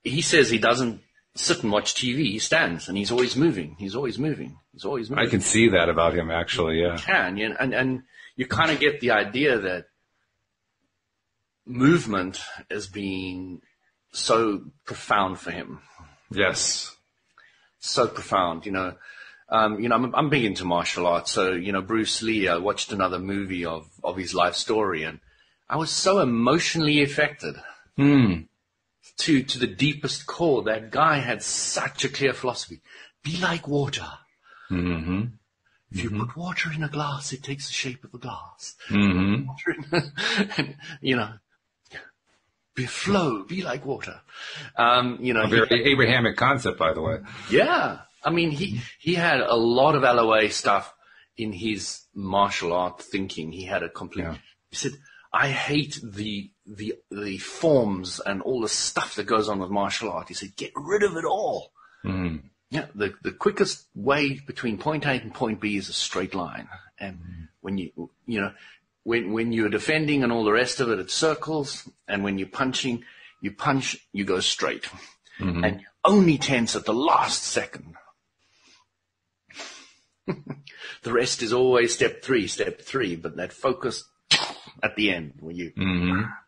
S2: he says he doesn't sit and watch TV. He stands and he's always moving. I
S1: can see that about him, actually, yeah.
S2: You can, and you kind of get the idea that movement as being so profound for him.
S1: Yes.
S2: So profound, I'm big into martial arts. So, Bruce Lee, I watched another movie of his life story, and I was so emotionally affected to the deepest core. That guy had such a clear philosophy. Be like water.
S1: Mm-hmm.
S2: If you put water in a glass, it takes the shape of a glass.
S1: Mm-hmm.
S2: Be like water.
S1: A very Abrahamic concept, by the way.
S2: Yeah. I mean, he had a lot of LOA stuff in his martial art thinking. He had a complete, He said, I hate the forms and all the stuff that goes on with martial art. He said, get rid of it all.
S1: Mm-hmm.
S2: Yeah. The quickest way between point A and point B is a straight line. And when when you're defending and all the rest of it, it's circles. And when you're punching, you go straight. Mm-hmm. And you only tense at the last second. The rest is always step three, but that focus at the end when you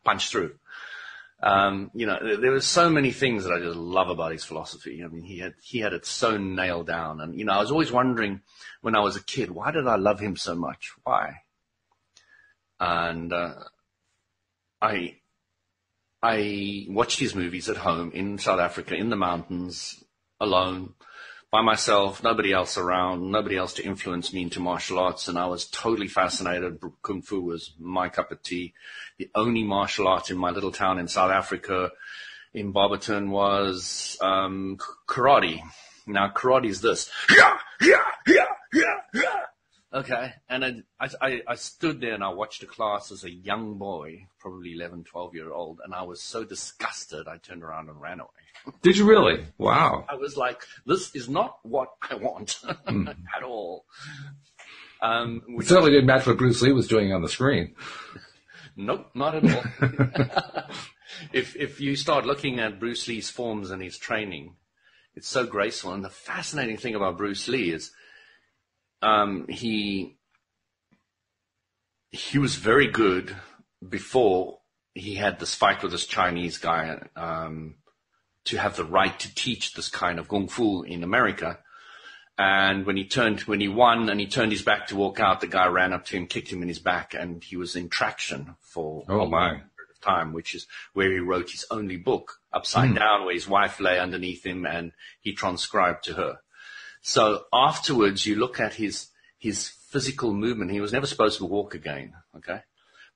S2: punch through. There were so many things that I just love about his philosophy. I mean, he had it so nailed down. And, I was always wondering when I was a kid, why did I love him so much? Why? And, I watched his movies at home in South Africa, in the mountains, alone, by myself, nobody else around, nobody else to influence me into martial arts, and I was totally fascinated. Kung Fu was my cup of tea. The only martial art in my little town in South Africa, in Barberton, was karate. Now, karate is this. Okay, and I stood there and I watched a class as a young boy, probably 11, 12-year-old, and I was so disgusted I turned around and ran away.
S1: Did you really? Wow.
S2: I was like, this is not what I want at all.
S1: It certainly didn't match what Bruce Lee was doing on the screen.
S2: Nope, not at all. If you start looking at Bruce Lee's forms and his training, it's so graceful. And the fascinating thing about Bruce Lee is he was very good before he had this fight with this Chinese guy to have the right to teach this kind of kung fu in America. And when he won and he turned his back to walk out, the guy ran up to him, kicked him in his back, and he was in traction for a long period of time, which is where he wrote his only book, Upside Down, where his wife lay underneath him and he transcribed to her. So afterwards, you look at his physical movement. He was never supposed to walk again, okay?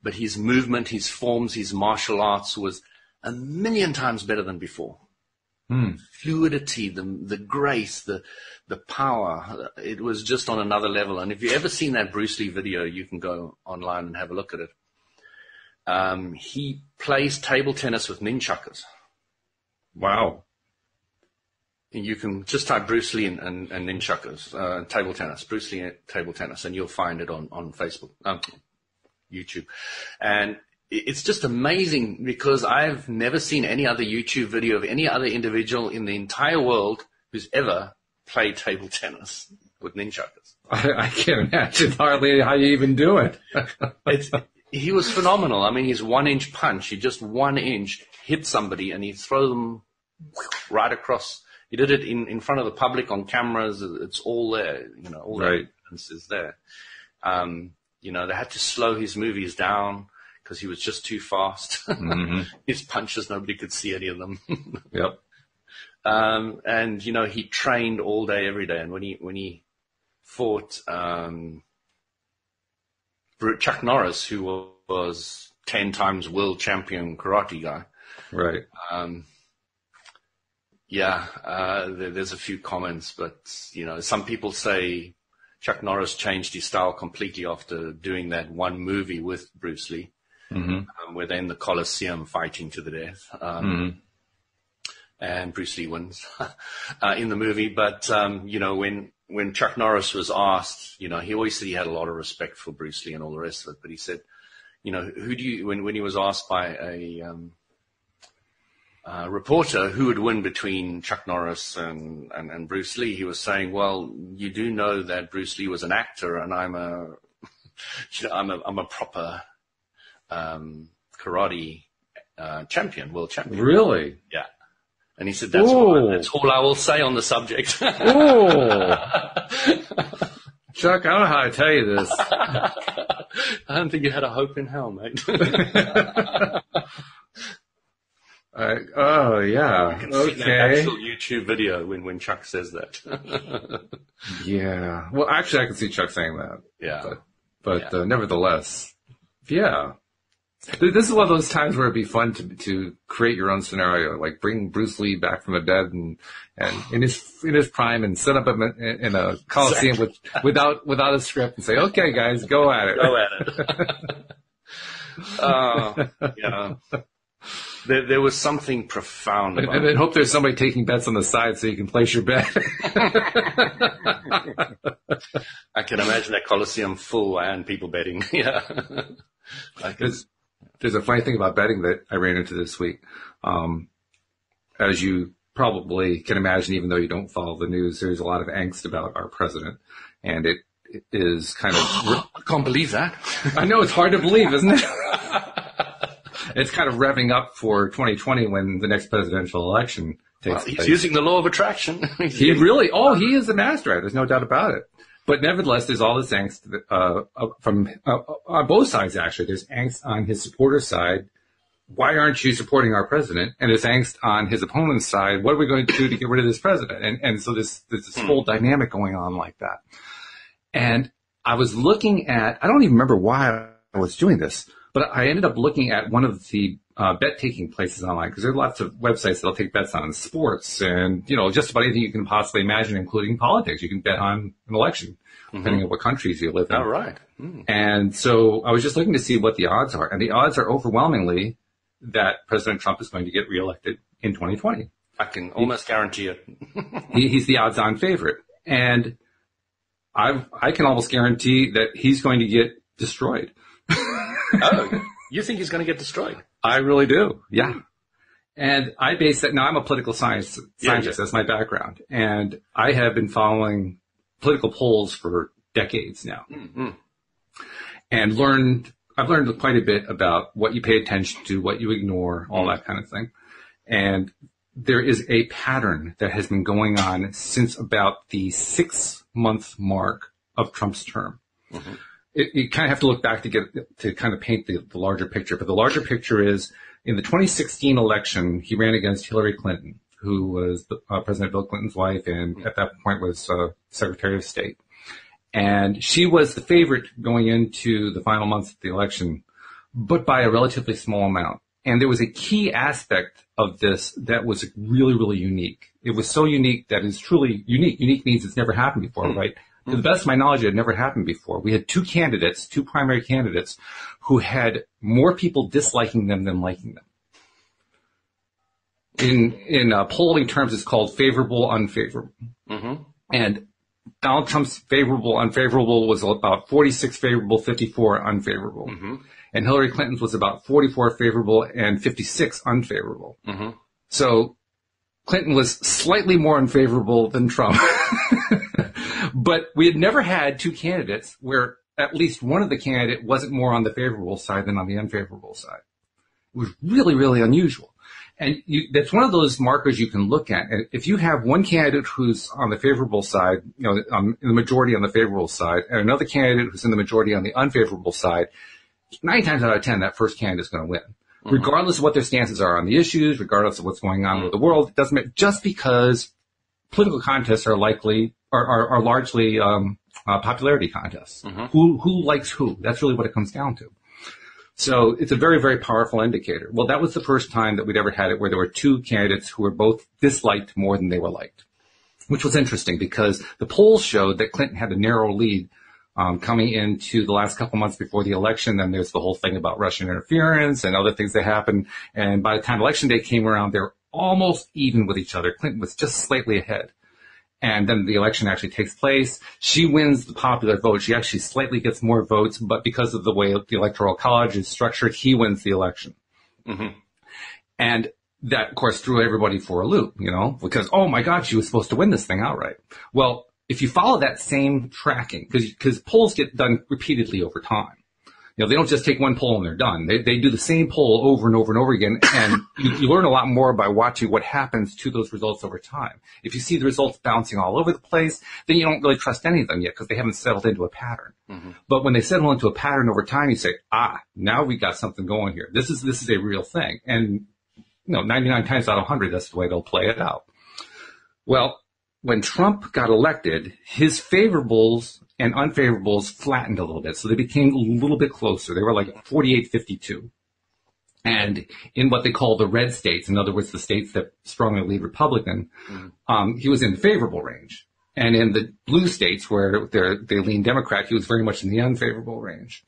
S2: But his movement, his forms, his martial arts was 1,000,000 times better than before. Fluidity, the grace, the power, it was just on another level. And if you've ever seen that Bruce Lee video, you can go online and have a look at it. He plays table tennis with nunchuckers.
S1: Wow.
S2: And you can just type Bruce Lee and nunchuckers, table tennis, Bruce Lee table tennis, and you'll find it on Facebook, YouTube. And it's just amazing because I've never seen any other YouTube video of any other individual in the entire world who's ever played table tennis with nunchuckers.
S1: I can't imagine hardly how you even do it.
S2: He was phenomenal. I mean, his 1-inch punch, he just 1 inch hit somebody and he'd throw them right across. He did it in front of the public on cameras. It's all there, all the evidence is there. They had to slow his movies down because he was just too fast. His punches, nobody could see any of them.
S1: Yep.
S2: And he trained all day, every day. And when he fought Chuck Norris, who was 10 times world champion karate guy,
S1: right?
S2: There's a few comments, but some people say Chuck Norris changed his style completely after doing that one movie with Bruce Lee. Where they're in the Colosseum fighting to the death. And Bruce Lee wins in the movie. But, when Chuck Norris was asked, he always said he had a lot of respect for Bruce Lee and all the rest of it. But he said, when he was asked by a reporter who would win between Chuck Norris and Bruce Lee, he was saying, well, you do know that Bruce Lee was an actor and I'm a proper karate champion, world champion.
S1: Really?
S2: Yeah. And he said, that's fine. That's all I will say on the subject.
S1: Oh. Chuck, I don't know how to tell you this.
S2: I don't think you had a hope in hell, mate.
S1: Oh, yeah.
S2: You can see that actual YouTube video when Chuck says that.
S1: Yeah. Well, actually, I can see Chuck saying that.
S2: Yeah.
S1: But nevertheless, yeah. This is one of those times where it'd be fun to create your own scenario, like bring Bruce Lee back from the dead and in his prime and set up in a coliseum without a script and say, okay, guys, go at it.
S2: Go at it. Yeah. There was something profound about it.
S1: And then hope there's somebody taking bets on the side so you can place your bet.
S2: I can imagine that Coliseum full and people betting. Yeah.
S1: There's a funny thing about betting that I ran into this week. As you probably can imagine, even though you don't follow the news, there's a lot of angst about our president. And it is kind of...
S2: I can't believe that.
S1: I know, it's hard to believe, isn't it? It's kind of revving up for 2020 when the next presidential election takes place.
S2: He's using the law of attraction.
S1: He is a master at it. There's no doubt about it. But nevertheless, there's all this angst from on both sides, actually. There's angst on his supporters' side. Why aren't you supporting our president? And there's angst on his opponent's side. What are we going to do to get rid of this president? And so there's this whole dynamic going on like that. And I was looking at, I don't even remember why I was doing this, but I ended up looking at one of the bet-taking places online, because there are lots of websites that'll take bets on sports and, just about anything you can possibly imagine, including politics. You can bet on an election, depending on what countries you live in.
S2: Oh, right.
S1: And so I was just looking to see what the odds are. And the odds are overwhelmingly that President Trump is going to get reelected in 2020.
S2: I can almost guarantee it.
S1: He's the odds-on favorite. And I can almost guarantee that he's going to get destroyed.
S2: Oh, you think he's going to get destroyed?
S1: I really do. Yeah. And I base that. Now, I'm a political scientist. That's my background. And I have been following political polls for decades now. Mm-hmm. And I've learned quite a bit about what you pay attention to, what you ignore, all that kind of thing. And there is a pattern that has been going on since about the 6-month mark of Trump's term. Mm-hmm. You kind of have to look back to kind of paint the larger picture. But the larger picture is, in the 2016 election, he ran against Hillary Clinton, who was President Bill Clinton's wife and at that point was Secretary of State. And she was the favorite going into the final months of the election, but by a relatively small amount. And there was a key aspect of this that was really, really unique. It was so unique that it's truly unique. Unique means it's never happened before, right? To the best of my knowledge, it had never happened before. We had two primary candidates, who had more people disliking them than liking them. In polling terms, it's called favorable, unfavorable. Mm-hmm. And Donald Trump's favorable, unfavorable was about 46 favorable, 54 unfavorable. Mm-hmm. And Hillary Clinton's was about 44 favorable and 56 unfavorable. Mm-hmm. So Clinton was slightly more unfavorable than Trump. But we had never had two candidates where at least one of the candidate wasn't more on the favorable side than on the unfavorable side. It was really, really unusual. And that's one of those markers you can look at. And if you have one candidate who's on the favorable side, in the majority on the favorable side, and another candidate who's in the majority on the unfavorable side, 9 times out of 10, that first candidate is going to win. Mm-hmm. Regardless of what their stances are on the issues, regardless of what's going on with the world, it doesn't matter. Just because political contests are largely popularity contests. Mm-hmm. Who likes who? That's really what it comes down to. So it's a very, very powerful indicator. Well, that was the first time that we'd ever had it where there were two candidates who were both disliked more than they were liked, which was interesting because the polls showed that Clinton had a narrow lead coming into the last couple months before the election. Then there's the whole thing about Russian interference and other things that happened. And by the time election day came around, they were almost even with each other. Clinton was just slightly ahead. And then the election actually takes place. She wins the popular vote. She actually slightly gets more votes, but because of the way the Electoral College is structured, he wins the election. Mm-hmm. And that, of course, threw everybody for a loop, because, oh my God, she was supposed to win this thing outright. Well, if you follow that same tracking, because polls get done repeatedly over time, They don't just take one poll and they're done. They do the same poll over and over and over again, and you learn a lot more by watching what happens to those results over time. If you see the results bouncing all over the place, then you don't really trust any of them yet because they haven't settled into a pattern. Mm-hmm. But when they settle into a pattern over time, you say, now we got something going here. This is a real thing. And 99 times out of 100, that's the way they'll play it out. Well, when Trump got elected, his favorables and unfavorables flattened a little bit. So they became a little bit closer. They were like 48-52. And in what they call the red states, in other words, the states that strongly lead Republican, he was in the favorable range. And in the blue states where they lean Democrat, he was very much in the unfavorable range.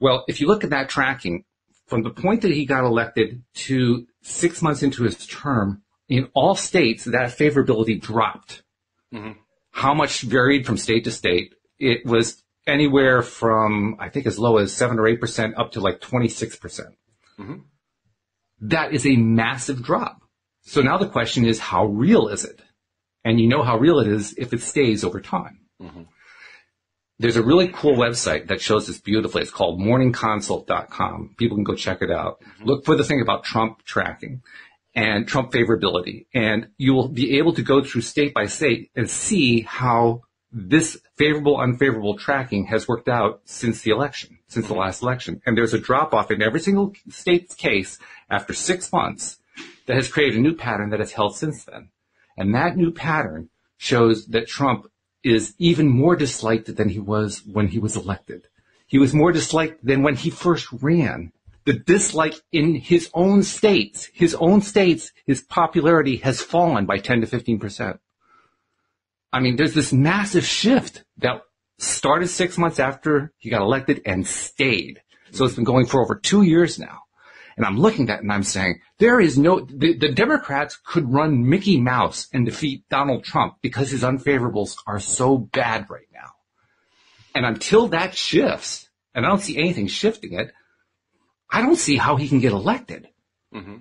S1: Well, if you look at that tracking, from the point that he got elected to 6 months into his term, in all states, that favorability dropped. Mm-hmm. How much varied from state to state? It was anywhere from, I think, as low as 7 or 8% up to like 26%. Mm-hmm. That is a massive drop. So now the question is, how real is it? And you know how real it is if it stays over time. Mm-hmm. There's a really cool website that shows this beautifully. It's called morningconsult.com. People can go check it out. Mm-hmm. Look for the thing about Trump tracking and Trump favorability. And you will be able to go through state by state and see how this favorable, unfavorable tracking has worked out since the election, since the last election. And there's a drop-off in every single state's case after 6 months that has created a new pattern that has held since then. And that new pattern shows that Trump is even more disliked than he was when he was elected. He was more disliked than when he first ran. The dislike in his own states, his popularity has fallen by 10 to 15%. I mean, there's this massive shift that started 6 months after he got elected and stayed. So it's been going for over 2 years now. And I'm looking at it and I'm saying, the Democrats could run Mickey Mouse and defeat Donald Trump because his unfavorables are so bad right now. And until that shifts, and I don't see anything shifting it, I don't see how he can get elected. Mm-hmm.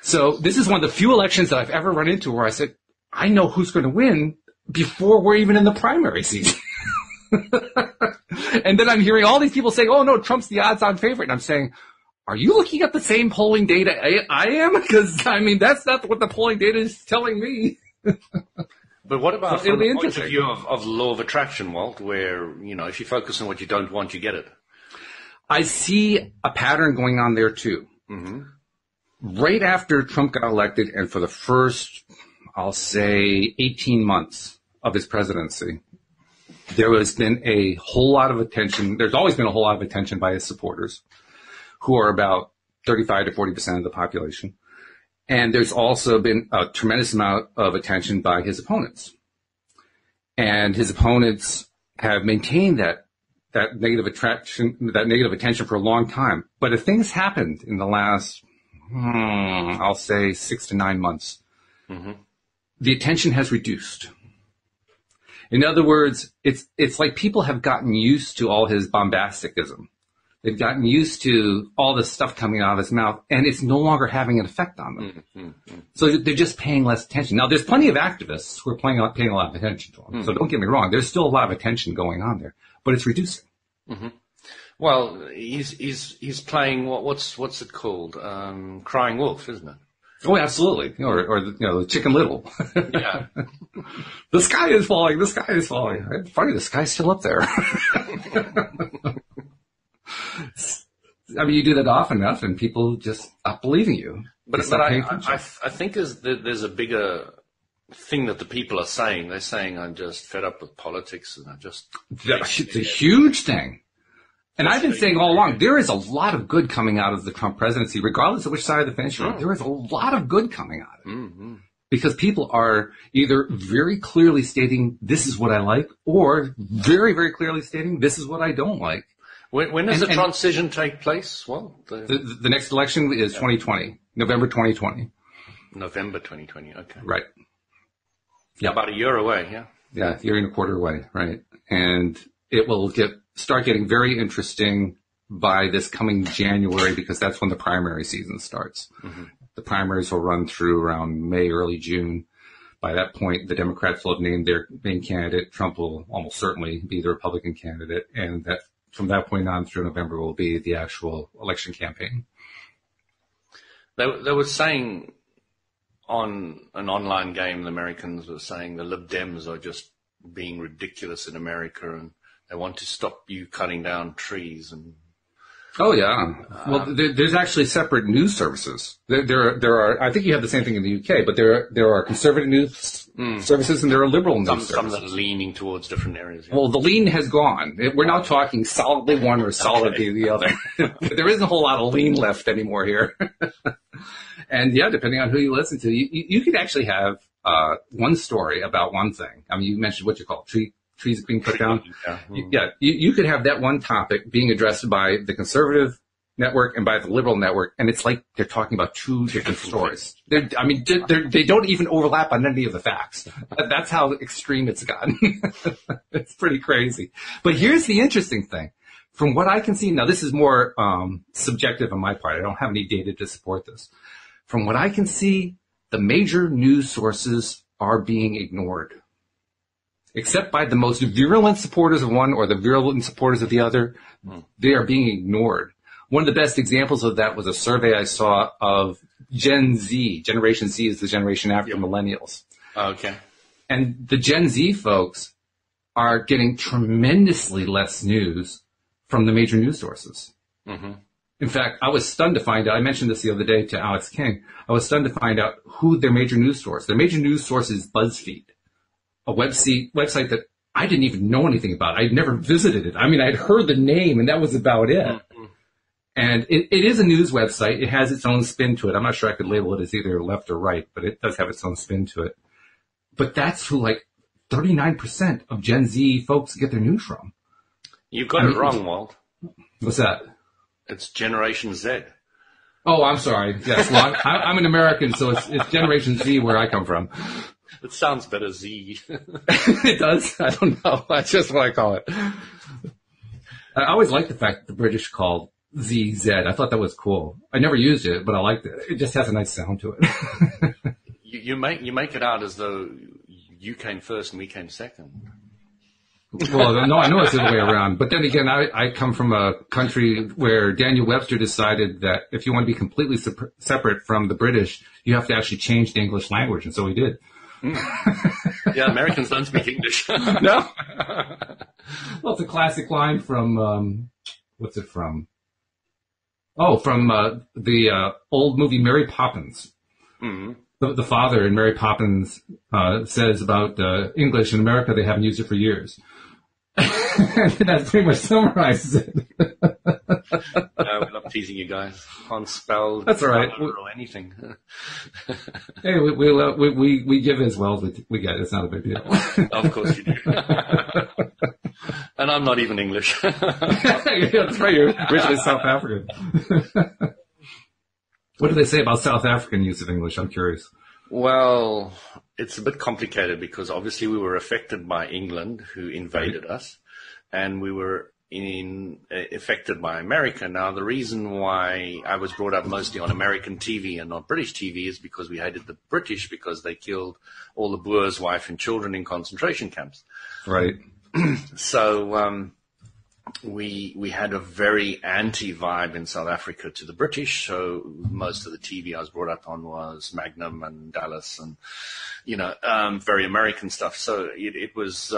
S1: So this is one of the few elections that I've ever run into where I said, I know who's going to win before we're even in the primary season. And then I'm hearing all these people saying, oh no, Trump's the odds-on favorite. And I'm saying, are you looking at the same polling data I am? Because, I mean, that's not what the polling data is telling me.
S2: But what about from the point of view of law of attraction, Walt, where, if you focus on what you don't want, you get it?
S1: I see a pattern going on there, too. Mm-hmm. Right after Trump got elected, and for the first, I'll say, 18 months of his presidency, there has been a whole lot of attention. There's always been a whole lot of attention by his supporters, who are about 35 to 40% of the population. And there's also been a tremendous amount of attention by his opponents. And his opponents have maintained that negative attention for a long time. But if things happened in the last, I'll say 6 to 9 months, mm-hmm. the attention has reduced. In other words, it's like people have gotten used to all his bombasticism. They've gotten used to all this stuff coming out of his mouth, and it's no longer having an effect on them. Mm-hmm. So they're just paying less attention. Now, there's plenty of activists who are paying a lot of attention to him. Mm-hmm. So don't get me wrong. There's still a lot of attention going on there, but it's reducing.
S2: Mm-hmm. Well, he's playing what's it called? Crying wolf, isn't it?
S1: Oh, absolutely. Or the Chicken Little.
S2: Yeah.
S1: The sky is falling. The sky is falling. It's funny, the sky's still up there. I mean, you do that often enough, and people just stop believing you.
S2: But I think there's a bigger thing that the people are saying. They're saying, I'm just fed up with politics, and
S1: it's a huge thing. And I've been saying all along, there is a lot of good coming out of the Trump presidency, regardless of which side of the fence you're on. There is a lot of good coming out of it. Mm-hmm. Because people are either very clearly stating, this is what I like, or very, very clearly stating, this is what I don't like.
S2: When does the transition take place? Well,
S1: the next election is 2020, November 2020.
S2: November 2020, okay.
S1: Right. Yeah.
S2: About a year away, yeah?
S1: Yeah, a year and a quarter away, right. And it will start getting very interesting by this coming January, because that's when the primary season starts. Mm-hmm. The primaries will run through around May, early June. By that point, the Democrats will have named their main candidate. Trump will almost certainly be the Republican candidate, and that from that point on through November will be the actual election campaign.
S2: They were saying on an online game, the Americans were saying the Lib Dems are just being ridiculous in America, and they want to stop you cutting down trees. And
S1: oh yeah, well, there's actually separate news services. There are. I think you have the same thing in the UK, but there are conservative news services and there are liberal news services.
S2: Some that are leaning towards different areas. Yeah.
S1: Well, the lean has gone. We're now talking solidly one or solidly the other. There isn't a whole lot of lean left anymore here. And yeah, depending on who you listen to, you could actually have one story about one thing. I mean, you mentioned what you call trees being cut down. Yeah. You could have that one topic being addressed by the conservative network and by the liberal network, and it's like they're talking about two different stories. They don't even overlap on any of the facts. That's how extreme it's gotten. It's pretty crazy. But here's the interesting thing. From what I can see, now this is more subjective on my part. I don't have any data to support this. From what I can see, the major news sources are being ignored. Except by the most virulent supporters of one or the virulent supporters of the other, they are being ignored. One of the best examples of that was a survey I saw of Gen Z. Generation Z is the generation after millennials.
S2: Okay.
S1: And the Gen Z folks are getting tremendously less news from the major news sources. Mm-hmm. In fact, I was stunned to find out, I mentioned this the other day to Alex King, I was stunned to find out who their major news source. Their major news source is BuzzFeed, a website that I didn't even know anything about. I'd never visited it. I mean, I'd heard the name and that was about it. Mm-hmm. And it is a news website. It has its own spin to it. I'm not sure I could label it as either left or right, but it does have its own spin to it. But that's who like 39% of Gen Z folks get their news from.
S2: You've got it wrong, Walt.
S1: What's that?
S2: It's Generation Z.
S1: Oh, I'm sorry. Yes, well, I'm an American, so it's Generation Z where I come from.
S2: It sounds better, Z.
S1: It does? I don't know. That's just what I call it. I always liked the fact that the British called ZZ. I thought that was cool. I never used it, but I liked it. It just has a nice sound to it.
S2: You make it out as though you came first and we came second.
S1: Well, no, I know it's the other way around. But then again, I come from a country where Daniel Webster decided that if you want to be completely separate from the British, you have to actually change the English language. And so he did.
S2: Yeah, Americans don't speak English.
S1: No. Well, it's a classic line from, what's it from? Oh, from the old movie Mary Poppins. Mm-hmm. The father in Mary Poppins says about English in America, they haven't used it for years. That pretty much summarizes it.
S2: We love teasing you guys. Can't spell.
S1: That's all right.
S2: Or anything.
S1: Hey, we give as well as we get. It's not a big deal.
S2: Of course you do. And I'm not even English.
S1: That's right. You're originally South African. What do they say about South African use of English? I'm curious.
S2: Well, it's a bit complicated because obviously we were affected by England, who invaded us, and we were affected by America. Now, the reason why I was brought up mostly on American TV and not British TV is because we hated the British because they killed all the Boers' wife and children in concentration camps.
S1: Right.
S2: So we had a very anti-vibe in South Africa to the British, so most of the TV I was brought up on was Magnum and Dallas and, very American stuff. So it was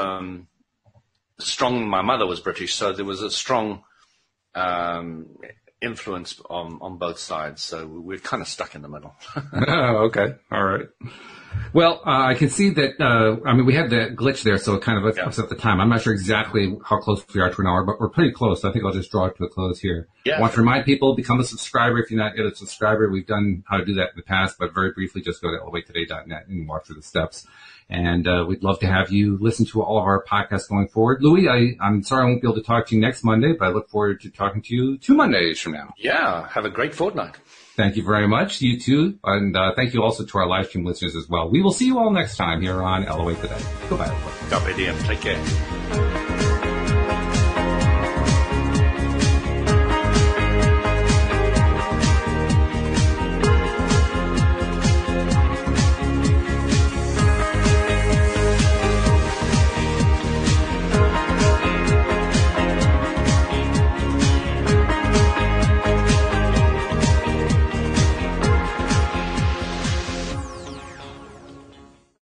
S2: strong. My mother was British, so there was a strong influence on both sides. So we're kind of stuck in the middle.
S1: Oh, okay. All right. Well, I can see that, we had the glitch there, so it kind of upset the time. I'm not sure exactly how close we are to an hour, but we're pretty close. So I think I'll just draw it to a close here. Yeah. I want to remind people, become a subscriber if you're not yet a subscriber. We've done how to do that in the past, but very briefly, just go to elevatoday.net and walk through the steps. And we'd love to have you listen to all of our podcasts going forward. Louis, I'm sorry I won't be able to talk to you next Monday, but I look forward to talking to you 2 Mondays from now.
S2: Yeah, have a great fortnight.
S1: Thank you very much. You too. And thank you also to our live stream listeners as well. We will see you all next time here on LOA Today. Goodbye, everybody.
S2: Carpe diem. Take care.